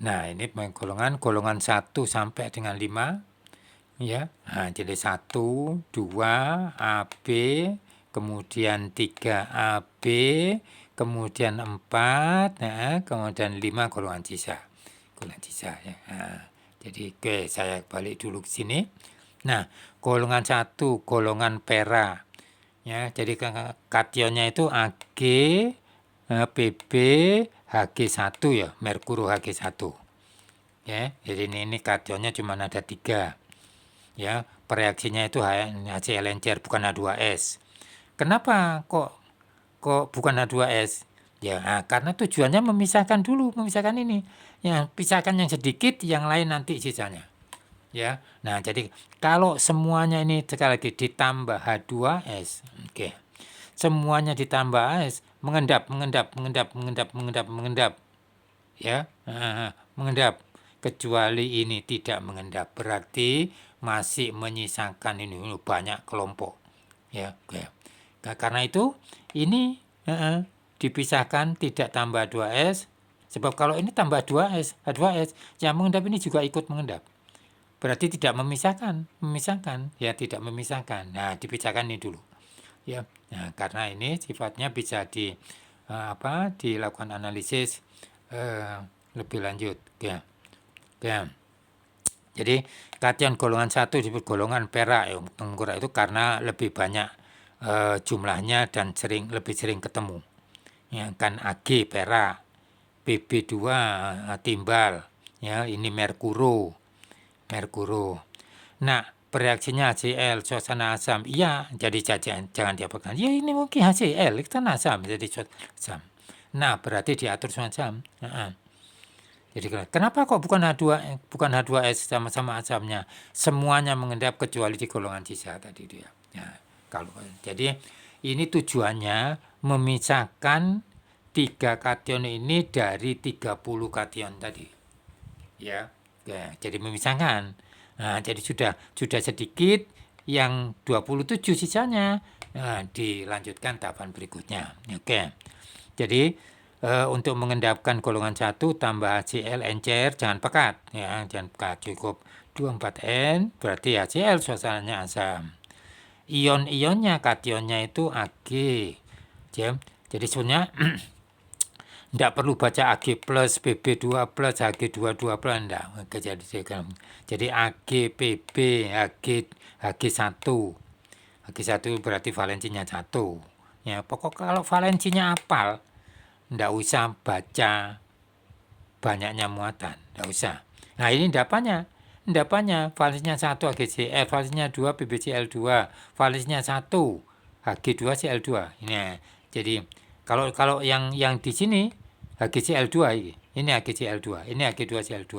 Speaker 1: Nah, ini golongan 1 sampai dengan 5. Ya. Nah, jadi 1, 2 AB, kemudian 3 AB, kemudian 4, nah, kemudian 5 golongan sisa. Golongan sisa ya. Nah, jadi oke, saya balik dulu ke sini. Nah, golongan 1 golongan pera. Ya, jadi kationnya itu Ag, Bb, Hg1 ya, merkuro Hg1. Ya, jadi ini kationnya cuma ada 3. Ya, reaksinya itu HCl encer bukan H2S. Kenapa kok bukan H2S? Ya, karena tujuannya memisahkan ini. Ya, pisahkan yang sedikit, yang lain nanti sisanya. Ya. Nah, jadi kalau semuanya ini sekali lagi ditambah H2S, oke. Semuanya ditambah S, mengendap. Ya, mengendap. Kecuali ini tidak mengendap, berarti masih menyisakan ini banyak kelompok. Ya, oke. Karena itu ini dipisahkan, tidak tambah 2S. Sebab kalau ini tambah 2S, H2S, yang mengendap ini juga ikut mengendap. Berarti tidak memisahkan, ya tidak memisahkan. Nah, dipisahkan ini dulu. Ya, nah, karena ini sifatnya bisa dilakukan analisis lebih lanjut. Ya. Ya. Jadi kation golongan 1 disebut golongan perak ya, tengkorak itu karena lebih banyak jumlahnya dan lebih sering ketemu. Ya, kan Ag perak, Bb2 timbal, ya ini merkuro. Nah, bereaksinya HCl suasana asam. Iya, jadi jangan diapakan. Ya ini mungkin HCl itu kan asam jadi asam. Nah, berarti diatur asam. Jadi kenapa kok bukan H2S sama-sama asamnya? Semuanya mengendap kecuali di golongan sisa tadi dia. Ya, jadi ini tujuannya memisahkan 3 kation ini dari 30 kation tadi. Ya, jadi memisahkan. Nah, jadi sudah sedikit yang 27 sisanya. Nah, dilanjutkan tahapan berikutnya. Oke. Jadi untuk mengendapkan golongan 1 tambah HCl encer jangan pekat ya, jangan pekat, cukup 24N berarti HCl suasananya asam. Ion-ionnya kationnya itu Ag. Jadi sebenarnya tidak perlu baca Ag plus, Bb2 plus, Hg22 plus, enggak. Jadi Ag, Pb, Hg1. Hg1 berarti valensinya 1. Ya, pokok kalau valensinya apal, tidak usah baca banyaknya muatan, tidak usah. Nah, ini endapannya. endapannya valensnya 1 HgCl, valensnya 2 PbCl2, valensnya 1 Hg2Cl2. Ini jadi kalau yang di sini HgCl2 ini HgCl2, ini Hg2Cl2.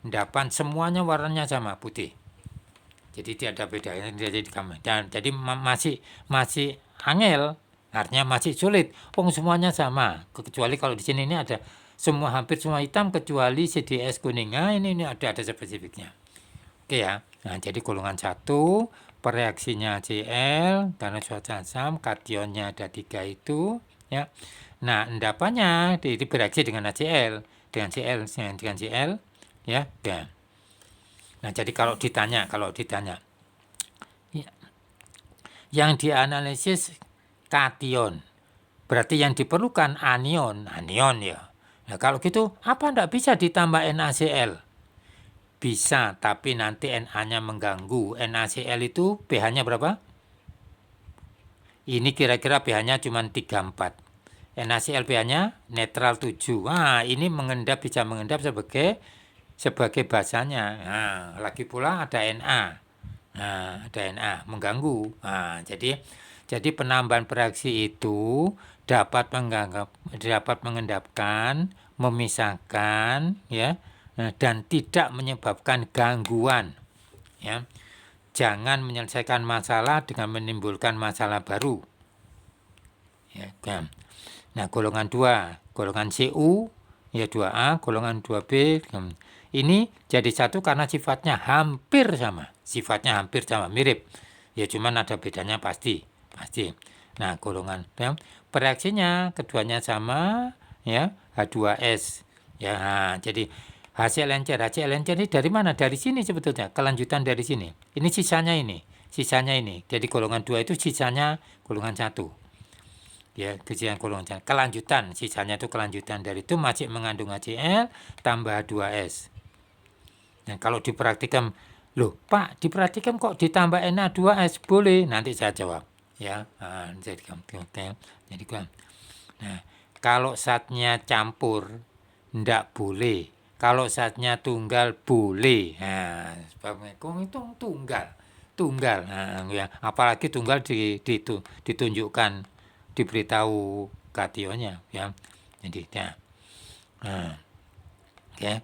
Speaker 1: Endapan semuanya warnanya sama putih. Jadi tidak ada beda. Jadi masih angel, artinya masih sulit. Semuanya sama. Kecuali kalau di sini ini ada hampir semua hitam kecuali CDS kuning. Nah, ini ada spesifiknya. Oke ya. Nah, jadi golongan 1 pereaksinya Cl karena cuaca asam, kationnya ada 3 itu ya. Nah, endapannya itu bereaksi dengan HCl, dengan Cl ya. Nah, jadi kalau ditanya yang dianalisis kation, berarti yang diperlukan anion ya. Nah, kalau gitu apa enggak bisa ditambah NaCl? Bisa, tapi nanti Na-nya mengganggu. NaCl itu pH-nya berapa? Ini kira-kira pH-nya cuma 34. NaCl pH-nya netral 7. Wah, ini bisa mengendap sebagai basanya. Nah, lagi pula ada Na. Nah, ada Na mengganggu. Nah, jadi penambahan bereaksi itu dapat mengendapkan, memisahkan ya, dan tidak menyebabkan gangguan ya. Jangan menyelesaikan masalah dengan menimbulkan masalah baru. Ya, kan. Nah, golongan 2, golongan Cu ya 2A, golongan 2B. Ini jadi satu karena sifatnya hampir sama. Mirip. Ya cuman ada bedanya pasti. Nah, golongan bereaksinya keduanya sama ya, H2S. Ya, nah, jadi hasil encer ini dari mana? Dari sini sebetulnya, kelanjutan dari sini. Ini sisanya ini. Jadi golongan 2 itu sisanya golongan 1. Ya, kelanjutan, sisanya itu kelanjutan dari itu masih mengandung HCl tambah H2S. Nah, kalau dipraktikkan, loh Pak, dipraktikkan kok ditambah Na2S boleh? Nanti saya jawab. Ya, nah, kalau zatnya campur, ndak boleh. Kalau zatnya tunggal boleh. Nah, sebabnya itu tunggal. Nah, ya, apalagi tunggal ditunjukkan, diberitahu kationnya, ya. Jadi, ya. Nah, oke.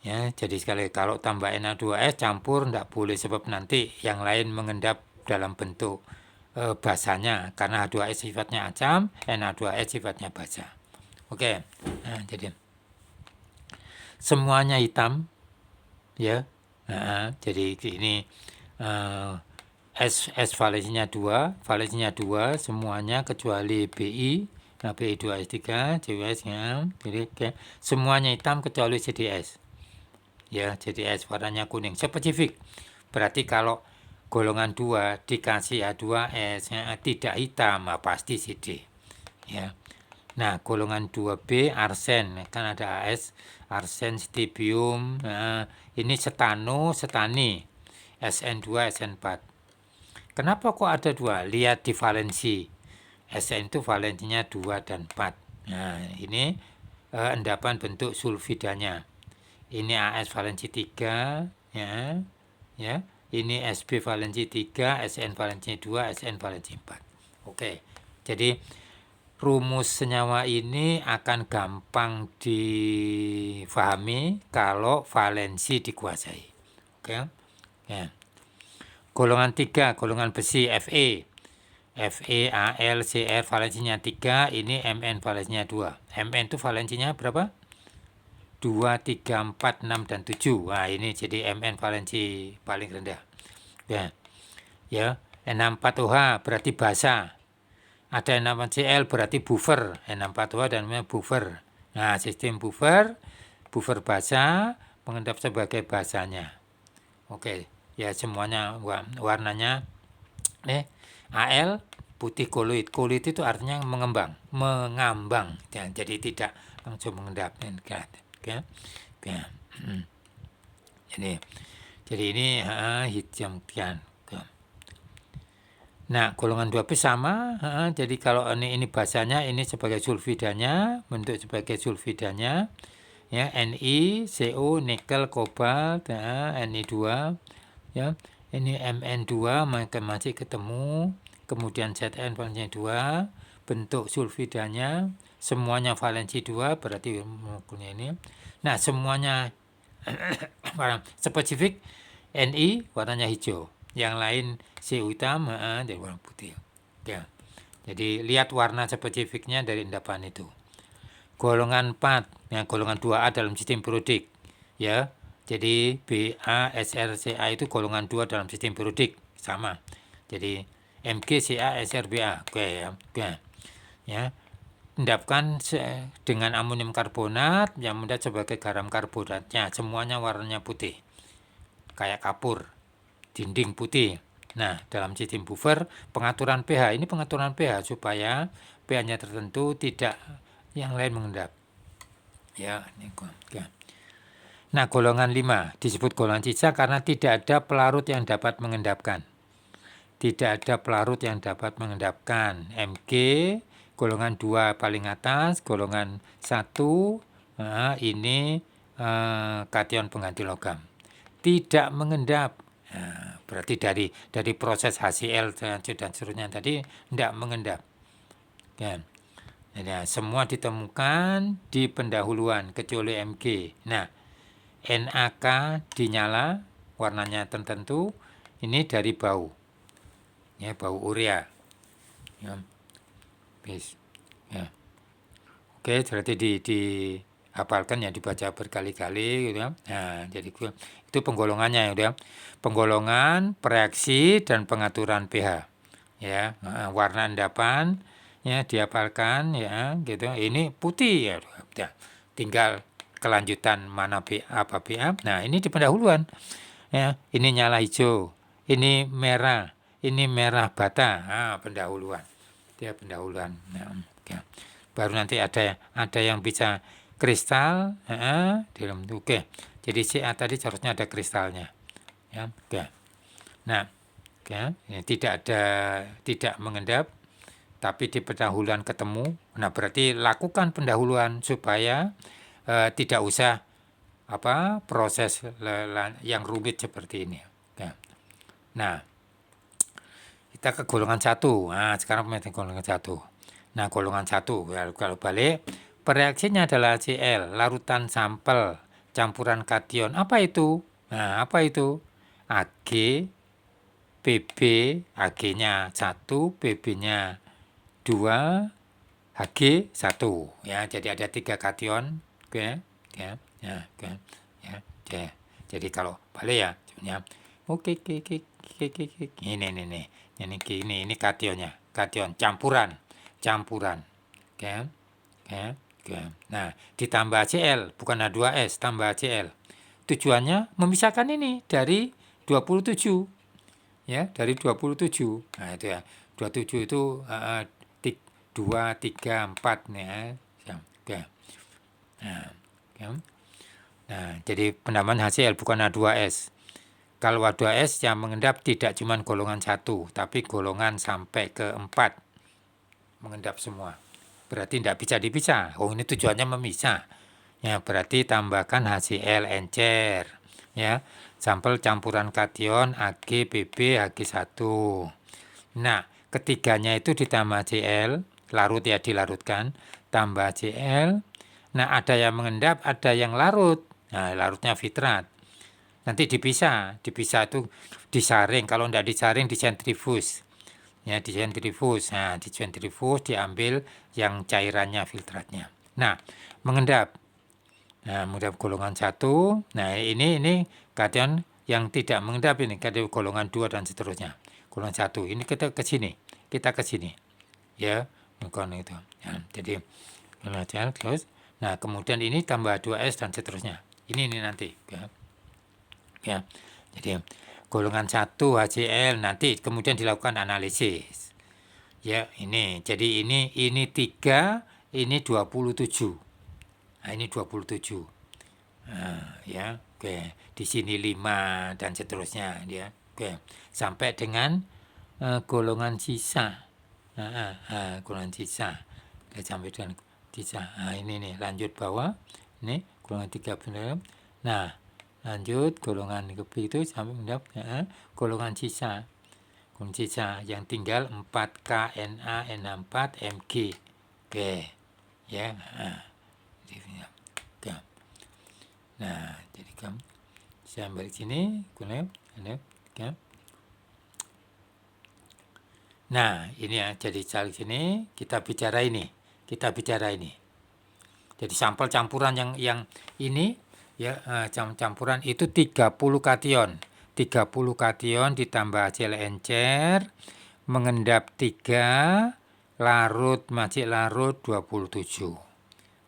Speaker 1: Ya, jadi sekali kalau tambah Na2S campur ndak boleh sebab nanti yang lain mengendap dalam bentuk basanya karena H2S sifatnya asam, Na2S sifatnya basa. Oke. Nah, jadi semuanya hitam ya. Nah, jadi ini S valensinya 2 semuanya kecuali Bi. Nah, Bi2S3, CWS ya. Jadi semuanya hitam kecuali CDS. Ya, CDS warnanya kuning. Spesifik. Berarti kalau golongan 2 dikasih H2S ya, tidak hitam, pasti CD. Ya. Nah, golongan 2B arsen, kan ada AS, arsen, stibium, nah, ini setani, SN2, SN4. Kenapa kok ada 2? Lihat di valensi. SN itu valensinya 2 dan 4. Nah, ini endapan bentuk sulfidanya. Ini AS valensi 3, ya. Ini SB valensi 3, SN valensi 2, SN valensi 4. Oke. Jadi rumus senyawa ini akan gampang difahami kalau valensi dikuasai. Oke. Ya. Golongan 3, golongan besi Fe. FeAlCr valensinya 3, ini Mn valensinya 2. Mn itu valensinya berapa? 2, 3, 4, 6, dan 7. Wah, ini jadi Mn valensi paling rendah. Ya. Na4OH berarti basa. Ada N4Cl berarti buffer, N4OH dan buffer. Nah, sistem buffer basa mengendap sebagai basanya. Oke, ya semuanya warnanya Al putih koloid. Koloid itu artinya mengambang. Jadi tidak langsung mengendap. Oke. Ya. Jadi ini hitam kan. Nah, golongan 2B sama, jadi kalau ini basanya, ini sebagai sulfidanya, bentuk sebagai sulfidanya, ya, Ni, Co, nikel, kobalt, ya, Ni2, ya, ini Mn2 masih ketemu, kemudian Zn valensi 2, bentuk sulfidanya semuanya valensi 2, berarti molekulnya ini. Nah, semuanya spesifik Ni warnanya hijau, yang lain CO hitam jadi warna putih. Ya. Jadi lihat warna spesifiknya dari endapan itu. Golongan 4, ya, golongan 2A dalam sistem periodik, ya. Jadi BaSrCa itu golongan 2 dalam sistem periodik, sama. Jadi MgCaSrBa, oke ya. Oke. Ya. Endapkan dengan amonium karbonat yang mendat sebagai garam karbonatnya, semuanya warnanya putih. Kayak kapur, dinding putih. Nah, dalam sistem buffer, pengaturan pH, ini pengaturan pH supaya pH-nya tertentu, tidak yang lain mengendap. Ya, ini ya. Nah, golongan 5 disebut golongan sisa karena tidak ada pelarut yang dapat mengendapkan. Tidak ada pelarut yang dapat mengendapkan. Mg, golongan 2 paling atas, golongan 1, ini kation pengganti logam. Tidak mengendap. Nah, berarti dari proses HCl dan seterusnya tadi tidak mengendap. Ya. Nah, semua ditemukan di pendahuluan kecuali Mg. Nah, NaK dinyala, warnanya tertentu, ini dari bau. Ya, bau urea. Ya. Bis. Ya. Oke, berarti dihafalkan ya, dibaca berkali-kali gitu ya. Nah, jadi itu penggolongannya ya, penggolongan, reaksi dan pengaturan pH. Ya, warna endapan ya dihafalkan ya gitu. Ini putih ya. Tinggal kelanjutan mana apa BA. Nah, ini di pendahuluan. Ya, ini nyala hijau, ini merah bata. Nah, pendahuluan. Dia pendahuluan. Nah, ya. Baru nanti ada yang bisa kristal, dalam itu. Oke. Jadi Ca tadi seharusnya ada kristalnya. Ya, oke. Nah, oke, tidak mengendap, tapi di pendahuluan ketemu. Nah, berarti lakukan pendahuluan supaya tidak usah proses yang rumit seperti ini. Ya. Nah, kita ke golongan 1. Nah, sekarang golongan 1. Nah, golongan 1, kalau balik, pereaksinya adalah Cl, larutan sampel, campuran kation. Apa itu? Nah, apa itu? Ag, Bb, Ag-nya 1, Bb-nya 2, Hg 1. Ya, jadi ada 3 kation. Oke, ya. Ya, oke. Ya, oke. Jadi kalau balik ya, oke. Ini kationnya, kation campuran. Oke. Nah, ditambah Cl, bukan H2S, tambah Cl. Tujuannya memisahkan ini dari 27. Ya, dari 27. Nah, itu ya. 27 itu 2, 3, 4 nih ya. Oke. Nah, jadi penambahan HCl bukan H2S. Kalau H2S yang mengendap tidak cuma golongan 1, tapi golongan sampai ke 4 mengendap semua. Berarti tidak bisa dipisah. Oh, ini tujuannya memisah. Ya, berarti tambahkan HCl encer. Ya, sampel campuran kation Ag, Bb, Hg1. Nah, ketiganya itu ditambah Cl, larut ya, dilarutkan, tambah Cl. Nah, ada yang mengendap, ada yang larut. Nah, larutnya fitrat. Nanti dipisah itu disaring. Kalau tidak disaring, disentrifus. Ya, disentrifus. Nah, disentrifus diambil yang cairannya, filtratnya. Nah, mengendap. Nah, mengendap golongan 1. Nah, ini kation yang tidak mengendap ini, kation golongan 2 dan seterusnya. Golongan 1. Ini kita ke sini. Ya, bukan itu. Ya, jadi terus. Nah, kemudian ini tambah 2S dan seterusnya. Ini nanti ya. Jadi golongan 1 HCl nanti kemudian dilakukan analisis. Ya, ini. Jadi ini 3, ini 27. Nah, ini 27. Nah, ya. Oke, di sini 5 dan seterusnya ya. Oke. Sampai dengan golongan sisa. Golongan sisa. Sampai dengan sisa. Nah, ini nih lanjut bawah. Ini golongan 3 benar. Nah, lanjut golongan itu sampai mendapat golongan sisa. Golongan sisa yang tinggal 4KNaNH4 Mg. Oke. Ya. Nah, jadi kamu saya ambil sini, nah, ini ya, jadi cari sini kita bicara ini. Jadi sampel campuran yang ini ya campuran itu 30 kation. 30 kation ditambah HCl encer mengendap 3 masih larut 27.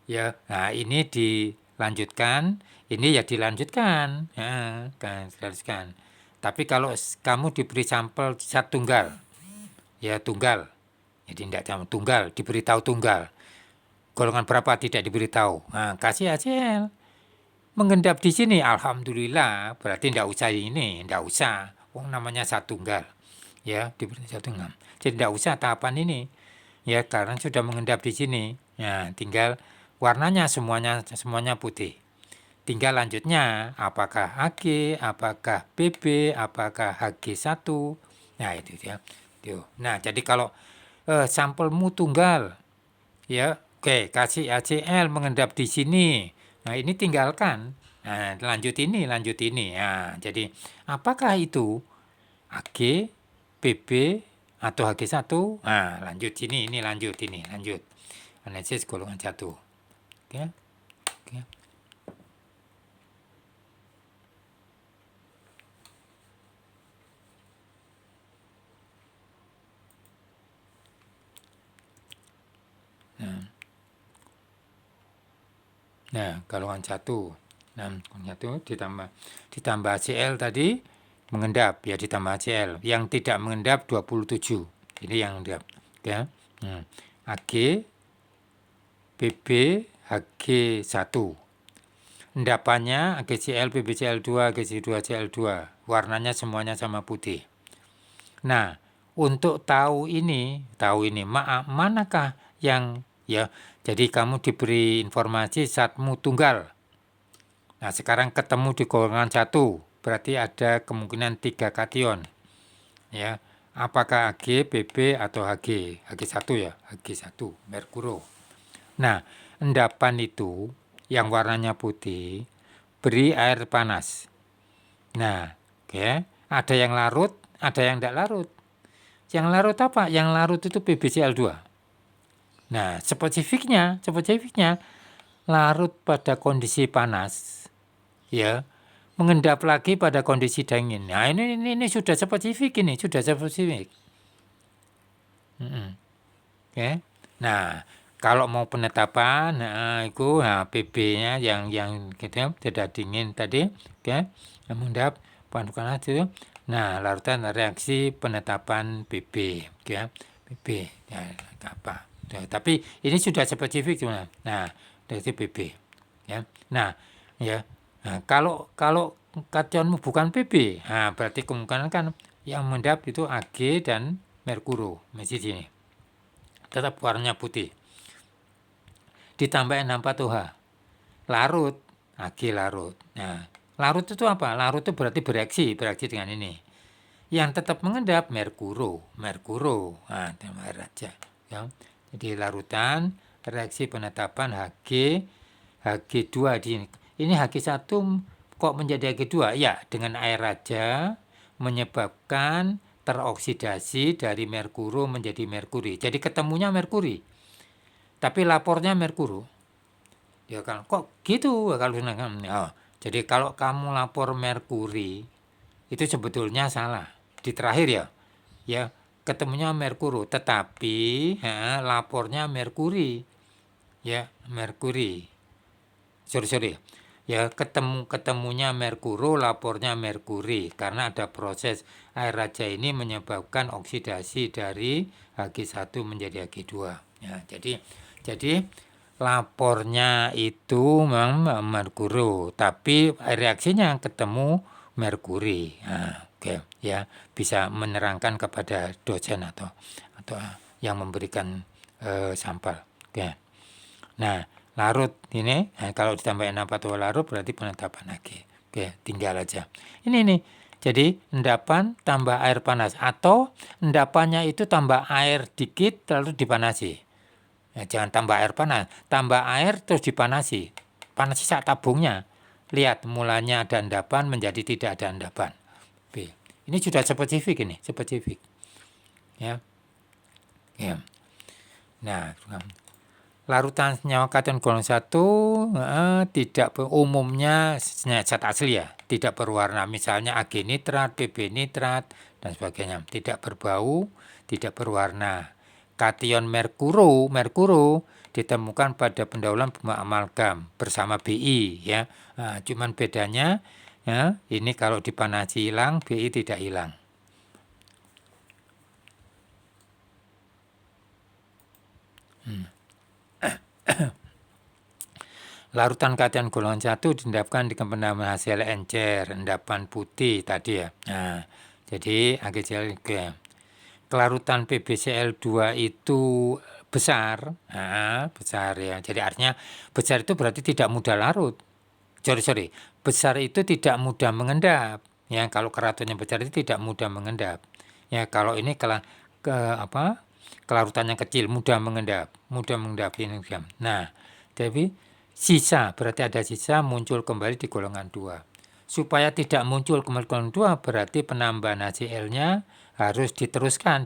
Speaker 1: Ya, nah ini dilanjutkan, ini ya dilanjutkan. Ya, kan dilanjutkan. Tapi kalau kamu diberi sampel tunggal, ya tunggal. Jadi tidak sama tunggal, diberitahu tunggal. Golongan berapa tidak diberitahu. Nah, kasih HCl. Mengendap di sini, alhamdulillah, berarti tidak usah ini, tidak usah. Namanya tunggal. Ya, diberi tunggal. Jadi tidak usah tahapan ini. Ya, karena sudah mengendap di sini. Ya, tinggal warnanya semuanya putih. Tinggal lanjutnya, apakah Ag, apakah Bb, apakah Hg1. Nah, itu ya. Nah, jadi kalau sampelmu tunggal, ya, oke, kasih HCl mengendap di sini. Nah, ini tinggalkan. Nah, lanjut ini. Nah, jadi apakah itu Ag, Bb, atau Hg1? Nah, lanjut ini lanjut. Analisis golongan 1. Oke. Nah, golongan 1. Nah, golongan 1 ditambah HCl tadi mengendap, ya ditambah HCl. Yang tidak mengendap 27. Ini yang mengendap. Ya. Ag, Bb, Hg1. Endapannya AgCl, PbCl2, Hg2Cl2. Warnanya semuanya sama putih. Nah, untuk tahu ini manakah yang ya, jadi kamu diberi informasi zatmu tunggal. Nah, sekarang ketemu di golongan 1, berarti ada kemungkinan 3 kation. Ya, apakah Ag, Bb, atau Hg? Hg1 ya, Hg1, merkuro. Nah, endapan itu yang warnanya putih, beri air panas. Nah, oke, ada yang larut, ada yang tidak larut. Yang larut apa? Yang larut itu PbCl2. Nah, spesifiknya larut pada kondisi panas, ya, mengendap lagi pada kondisi dingin. Nah, ini sudah spesifik Oke. Nah, kalau mau penetapan, itu PB-nya yang kita tidak dingin tadi, oke, mengendap panas itu. Nah, larutan reaksi penetapan PB, oke, PB, ya, apa? Tapi ini sudah spesifik, nah, dari PB, ya. Nah, ya, kalau kationmu bukan PB, nah, berarti kemungkinan kan yang mengendap itu Ag dan merkuro, masih sini. Tetap warnanya putih. Ditambah N64OH. Larut, Ag larut. Nah, larut itu apa? Larut itu berarti bereaksi dengan ini. Yang tetap mengendap merkuro. Nah, tambah air aja. Ya. Jadi larutan reaksi penetapan Hg2 di sini. Ini Hg1 kok menjadi Hg2? Ya, dengan air aja menyebabkan teroksidasi dari merkuro menjadi merkuri. Jadi ketemunya merkuri. Tapi lapornya merkuro. Ya kan, kok gitu kalau jadi kalau kamu lapor merkuri itu sebetulnya salah. Di terakhir ya. Ya, ketemunya merkuro, tetapi lapornya merkuri. Ya, merkuri. Sorry. Ya, ketemunya merkuro, lapornya merkuri karena ada proses air raja ini menyebabkan oksidasi dari Hg1 menjadi Hg2. Ya, jadi lapornya itu memang merkuro, tapi reaksinya ketemu merkuri. Nah, oke, ya, bisa menerangkan kepada dosen atau yang memberikan sampel. Oke. Nah, larut ini. Nah, kalau ditambah N42 larut berarti penetapan Ag. Oke, tinggal aja. Ini nih. Jadi endapan tambah air panas atau endapannya itu tambah air dikit lalu dipanasi. Ya, jangan tambah air panas, tambah air terus dipanasi. Panasi saat tabungnya. Lihat mulanya ada endapan menjadi tidak ada endapan. B. Ini sudah spesifik ini, spesifik. Ya. Ya. Nah, larutan senyawa kation golongan 1 tidak umumnya zat asli ya, tidak berwarna, misalnya Ag nitrat, Pb nitrat dan sebagainya, tidak berbau, tidak berwarna. Kation merkuro ditemukan pada pendahuluan amalgam bersama Bi ya. Nah, cuman bedanya ya, ini kalau dipanasi hilang, Bi tidak hilang. Larutan kation golongan 1 diendapkan di penambahan hasil encer, endapan putih tadi ya. Nah, jadi AgCl kelarutan PbCl2 itu besar, besar ya. Jadi artinya besar itu berarti tidak mudah larut. Sorry, besar itu tidak mudah mengendap. Ya, kalau keratonnya besar itu tidak mudah mengendap. Ya, kalau ini kelarutannya kecil, mudah mengendap ini. Nah, tapi sisa, berarti ada sisa muncul kembali di golongan 2. Supaya tidak muncul kembali golongan 2, berarti penambahan HCl-nya harus diteruskan.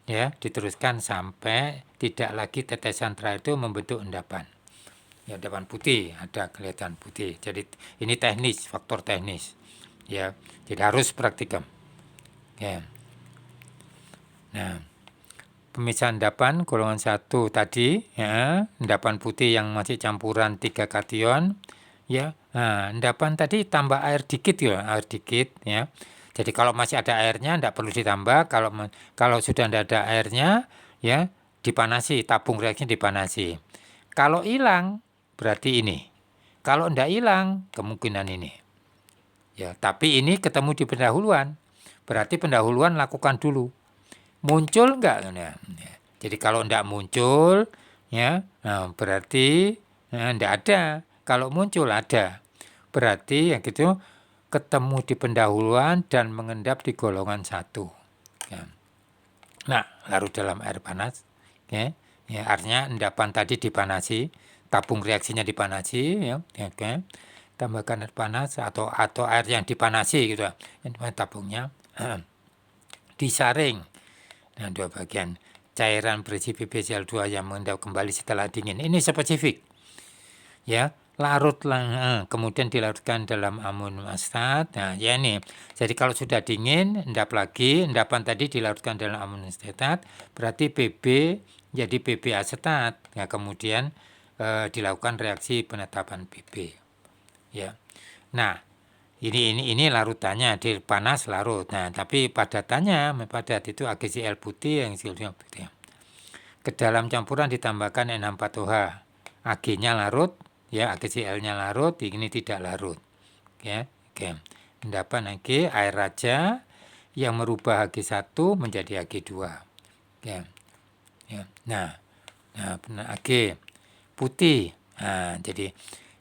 Speaker 1: Ya, diteruskan sampai tidak lagi tetesan terakhir itu membentuk endapan. Ya, endapan putih, ada kelihatan putih. Jadi ini teknis, faktor teknis. Ya, jadi harus praktikum. Ya. Nah, pemisahan endapan golongan 1 tadi ya, endapan putih yang masih campuran 3 kation ya. Nah, endapan tadi tambah air dikit ya. Jadi kalau masih ada airnya tidak perlu ditambah, kalau sudah tidak ada airnya ya dipanasi, tabung reaksinya dipanasi. Kalau hilang berarti ini. Kalau tidak hilang kemungkinan ini. Ya, tapi ini ketemu di pendahuluan. Berarti pendahuluan lakukan dulu. Muncul enggak? Nah, jadi kalau enggak muncul, ya, nah berarti enggak ada. Kalau muncul ada, berarti yang gitu ketemu di pendahuluan dan mengendap di golongan 1. Ya. Nah, larut dalam air panas, ya, ya artinya endapan tadi dipanasi, tabung reaksinya dipanasi, ya, oke. Tambahkan air panas atau air yang dipanasi gitu, tabungnya disaring. Nah, 2 bagian cairan berisi PbCl2 yang mengendap kembali setelah dingin. Ini spesifik. Ya, larut kemudian dilarutkan dalam amonium asetat. Nah, ya ini. Jadi kalau sudah dingin, endap lagi, endapan tadi dilarutkan dalam amonium asetat, berarti Pb jadi Pb asetat. Ya, kemudian dilakukan reaksi penetapan Pb. Ya. Nah, ini larutannya di panas larut. Nah, tapi padatannya padat itu AgCl putih yang putih. Ke dalam campuran ditambahkan N64OH. Ag-nya larut, ya AgCl-nya larut, ini tidak larut. Ya, oke. Endapan Ag air raja yang merubah Ag1 menjadi Ag2. Ya. Ya. Nah, Ag putih. Nah,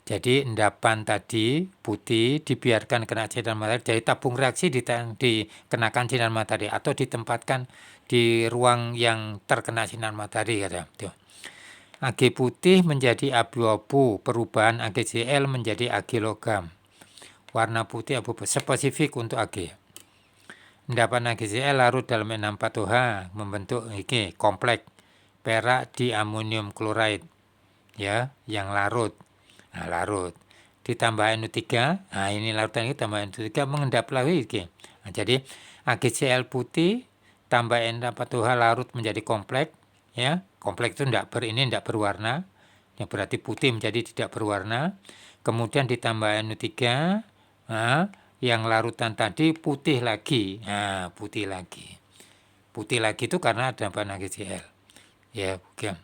Speaker 1: jadi endapan tadi putih dibiarkan kena sinar matahari, jadi tabung reaksi dikenakan sinar matahari atau ditempatkan di ruang yang terkena sinar matahari. Ag putih menjadi abu-abu, perubahan AgCl menjadi Ag logam. Warna putih abu-abu, spesifik untuk Ag. Endapan AgCl larut dalam N64OH membentuk kompleks perak di amonium klorida ya, yang larut. Nah, larut ditambah NO3, nah ini larutan ini tambah NO3 mengendap lagi. Nah, jadi AgCl putih tambah N64OH larut menjadi kompleks ya. Kompleks itu tidak berwarna. Yang berarti putih menjadi tidak berwarna. Kemudian ditambah NO3, nah, yang larutan tadi putih lagi. Nah, putih lagi. Putih lagi itu karena ada AgCl. Ya, oke.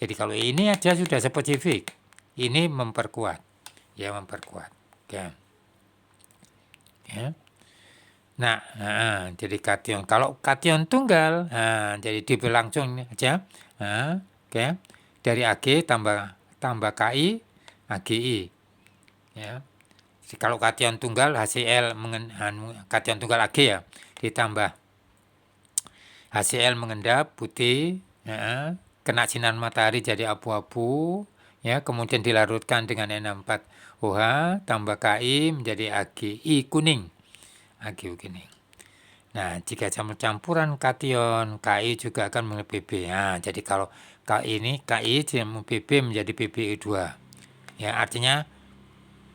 Speaker 1: Jadi kalau ini aja sudah spesifik. Ini memperkuat. Ya, memperkuat. Oke. Ya. Nah, jadi kation. Kalau kation tunggal, jadi langsung aja. Oke. Dari Ag tambah tambah KI AGI. Ya. Jadi kalau kation tunggal HCl kation tunggal Ag ya, ditambah HCl mengendap putih, ya, kena sinar matahari jadi abu-abu, ya, kemudian dilarutkan dengan N4OH tambah KI menjadi AgI kuning. AgI kuning. Nah, jika campuran kation KI juga akan mengandung Bb. Nah, jadi kalau KI ini KI Bb menjadi BbE2. Ya, artinya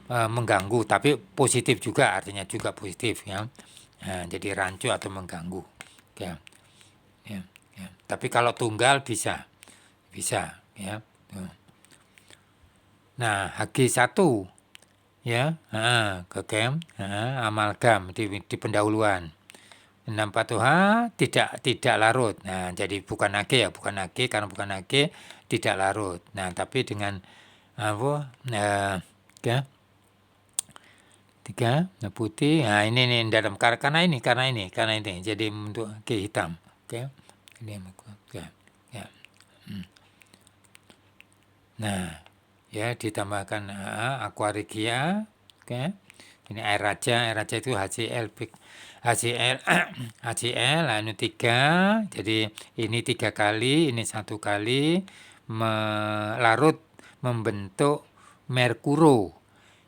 Speaker 1: mengganggu, tapi positif juga, artinya juga positif ya. Nah, jadi rancu atau mengganggu. Ya. Ya, ya. Tapi kalau tunggal bisa ya. Nah, Hg1 ya, amalgam di pendahuluan. 64OH tidak larut. Nah, jadi bukan Ag ya, bukan Ag, karena bukan Ag tidak larut. Nah, tapi dengan ya, 3 putih. Nah, ini dalam karena ini. Jadi untuk Ag hitam. Oke. Ini ya. Nah, ya ditambahkan aqua regia, ini air raja itu HCl HCl ini 3, jadi ini 3 kali, ini 1 kali larut membentuk merkuro.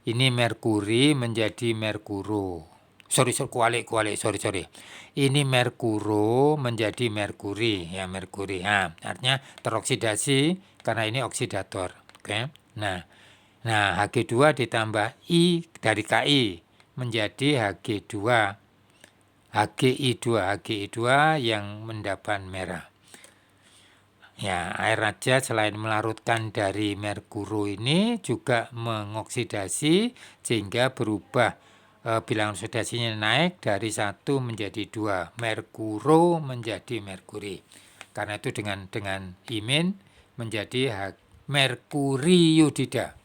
Speaker 1: Ini merkuri menjadi merkuro. Sorry, sorry. Ini merkuro menjadi merkuri, ya merkuri. Nah, artinya teroksidasi karena ini oksidator. Oke. Nah, Hg2 ditambah I dari Ki menjadi Hgi2 yang mendapat merah. Ya, air raja selain melarutkan dari merkuro ini juga mengoksidasi sehingga berubah bilangan oksidasinya naik dari 1 menjadi 2. Merkuro menjadi merkuri. Karena itu dengan imin menjadi merkuriudida.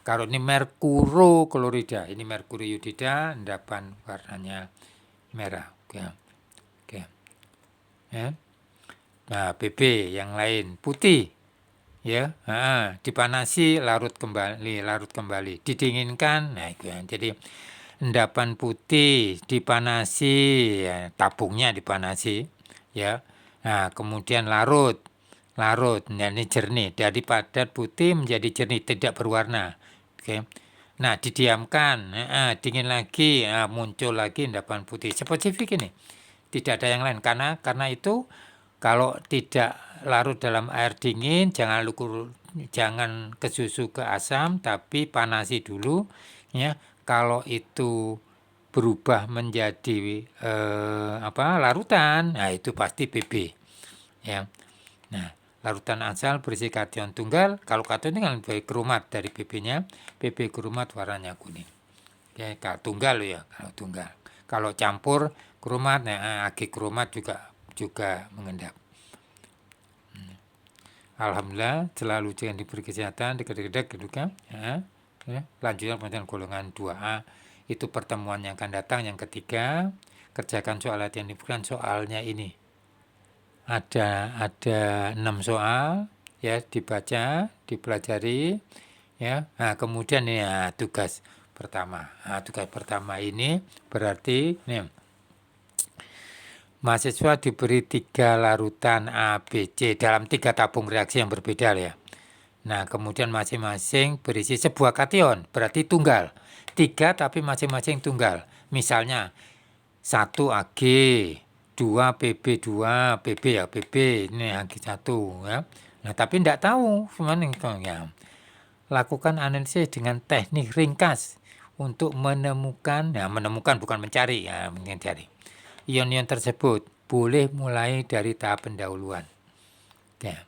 Speaker 1: Kalau ini merkuro klorida, ini merkuriudida, endapan warnanya merah. Oke. Ya. Nah, Bb yang lain putih, ya, dipanasi larut kembali, didinginkan. Nah, itu ya. Jadi endapan putih dipanasi, ya, tabungnya dipanasi, ya. Nah, kemudian larut. Nah, ini jernih, dari padat putih menjadi jernih, tidak berwarna. Oke. Nah, didiamkan, dingin lagi, muncul lagi endapan putih. Spesifik ini, tidak ada yang lain karena itu. Kalau tidak larut dalam air dingin, jangan ke susu ke asam, tapi panasi dulu. Ya, kalau itu berubah menjadi larutan, nah itu pasti Bb. Ya, nah larutan asal berisi kation tunggal. Kalau kation ini kan kerumat dari Bb-nya, Bb kerumat warnanya kuning. Ya, kalau tunggal ya, kalau tunggal. Kalau campur kerumat, Ag kerumat juga mengendap. Alhamdulillah selalu jangan diberi kesehatan, dekat-dekat gitu kan. Ya. Lanjutnya pembahasan golongan 2A. Itu pertemuan yang akan datang yang ketiga. Kerjakan soal latihan diberikan soalnya ini. Ada 6 soal ya, dibaca, dipelajari ya. Nah, kemudian ya tugas pertama. Nah, tugas pertama ini berarti nih mahasiswa diberi 3 larutan A, B, C dalam 3 tabung reaksi yang berbeda ya. Nah, kemudian masing-masing berisi sebuah kation, berarti tunggal. 3 tapi masing-masing tunggal. Misalnya 1 Ag, 2 Pb2, Pb ya, Pb ini Ag1 ya. Nah, tapi tidak tahu gimana ya. Lakukan analisis dengan teknik ringkas untuk menemukan bukan mencari ya, mencari. Ion-ion tersebut boleh mulai dari tahap pendahuluan. Ya.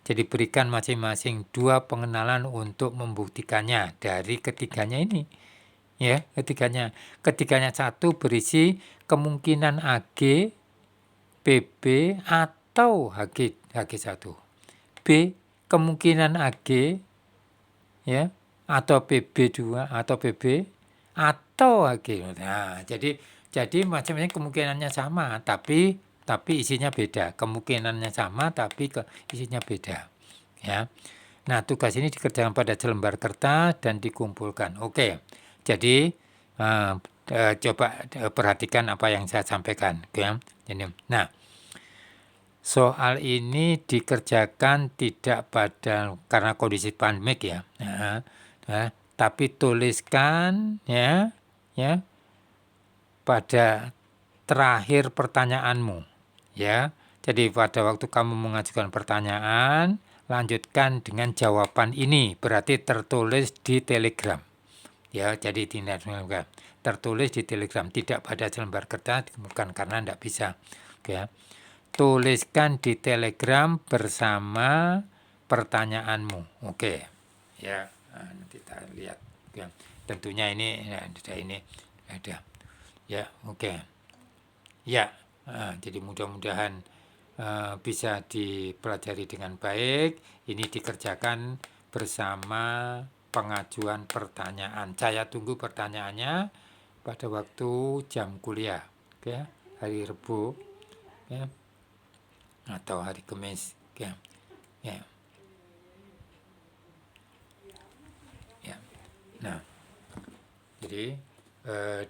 Speaker 1: Jadi berikan masing-masing 2 pengenalan untuk membuktikannya dari ketiganya ini. Ya, ketiganya 1 berisi kemungkinan Ag, Pb atau Hg1. B kemungkinan Ag ya atau Pb2 atau Pb atau Hg. Nah, jadi macam-macam kemungkinannya sama, tapi isinya beda. Kemungkinannya sama, tapi isinya beda. Ya. Nah, tugas ini dikerjakan pada selembar kertas dan dikumpulkan. Oke, jadi coba perhatikan apa yang saya sampaikan. Oke. Nah, soal ini dikerjakan tidak pada karena kondisi pandemik ya. Tapi tuliskan ya pada terakhir pertanyaanmu ya. Jadi pada waktu kamu mengajukan pertanyaan, lanjutkan dengan jawaban ini, berarti tertulis di Telegram. Ya, jadi tidak tertulis di Telegram, tidak pada selembar kertas, bukan karena tidak bisa. Oke. Tuliskan di Telegram bersama pertanyaanmu. Oke. Ya, nanti kita lihat. Ya. Tentunya ini ada. Ya, oke. Ya, jadi mudah-mudahan bisa dipelajari dengan baik. Ini dikerjakan bersama pengajuan pertanyaan. Saya tunggu pertanyaannya pada waktu jam kuliah, oke, hari Rabu, ya, atau hari Kamis, oke, ya, ya. Nah, jadi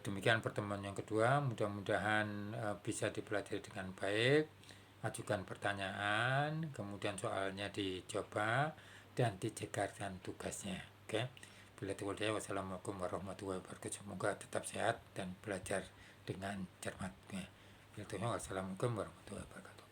Speaker 1: demikian pertemuan yang kedua. Mudah-mudahan bisa dipelajari dengan baik. Ajukan pertanyaan, kemudian soalnya dicoba dan dicegarkan tugasnya. Oke. Bila itu wassalamualaikum warahmatullahi wabarakatuh. Semoga tetap sehat dan belajar dengan cermat. Bila itu wassalamualaikum warahmatullahi wabarakatuh.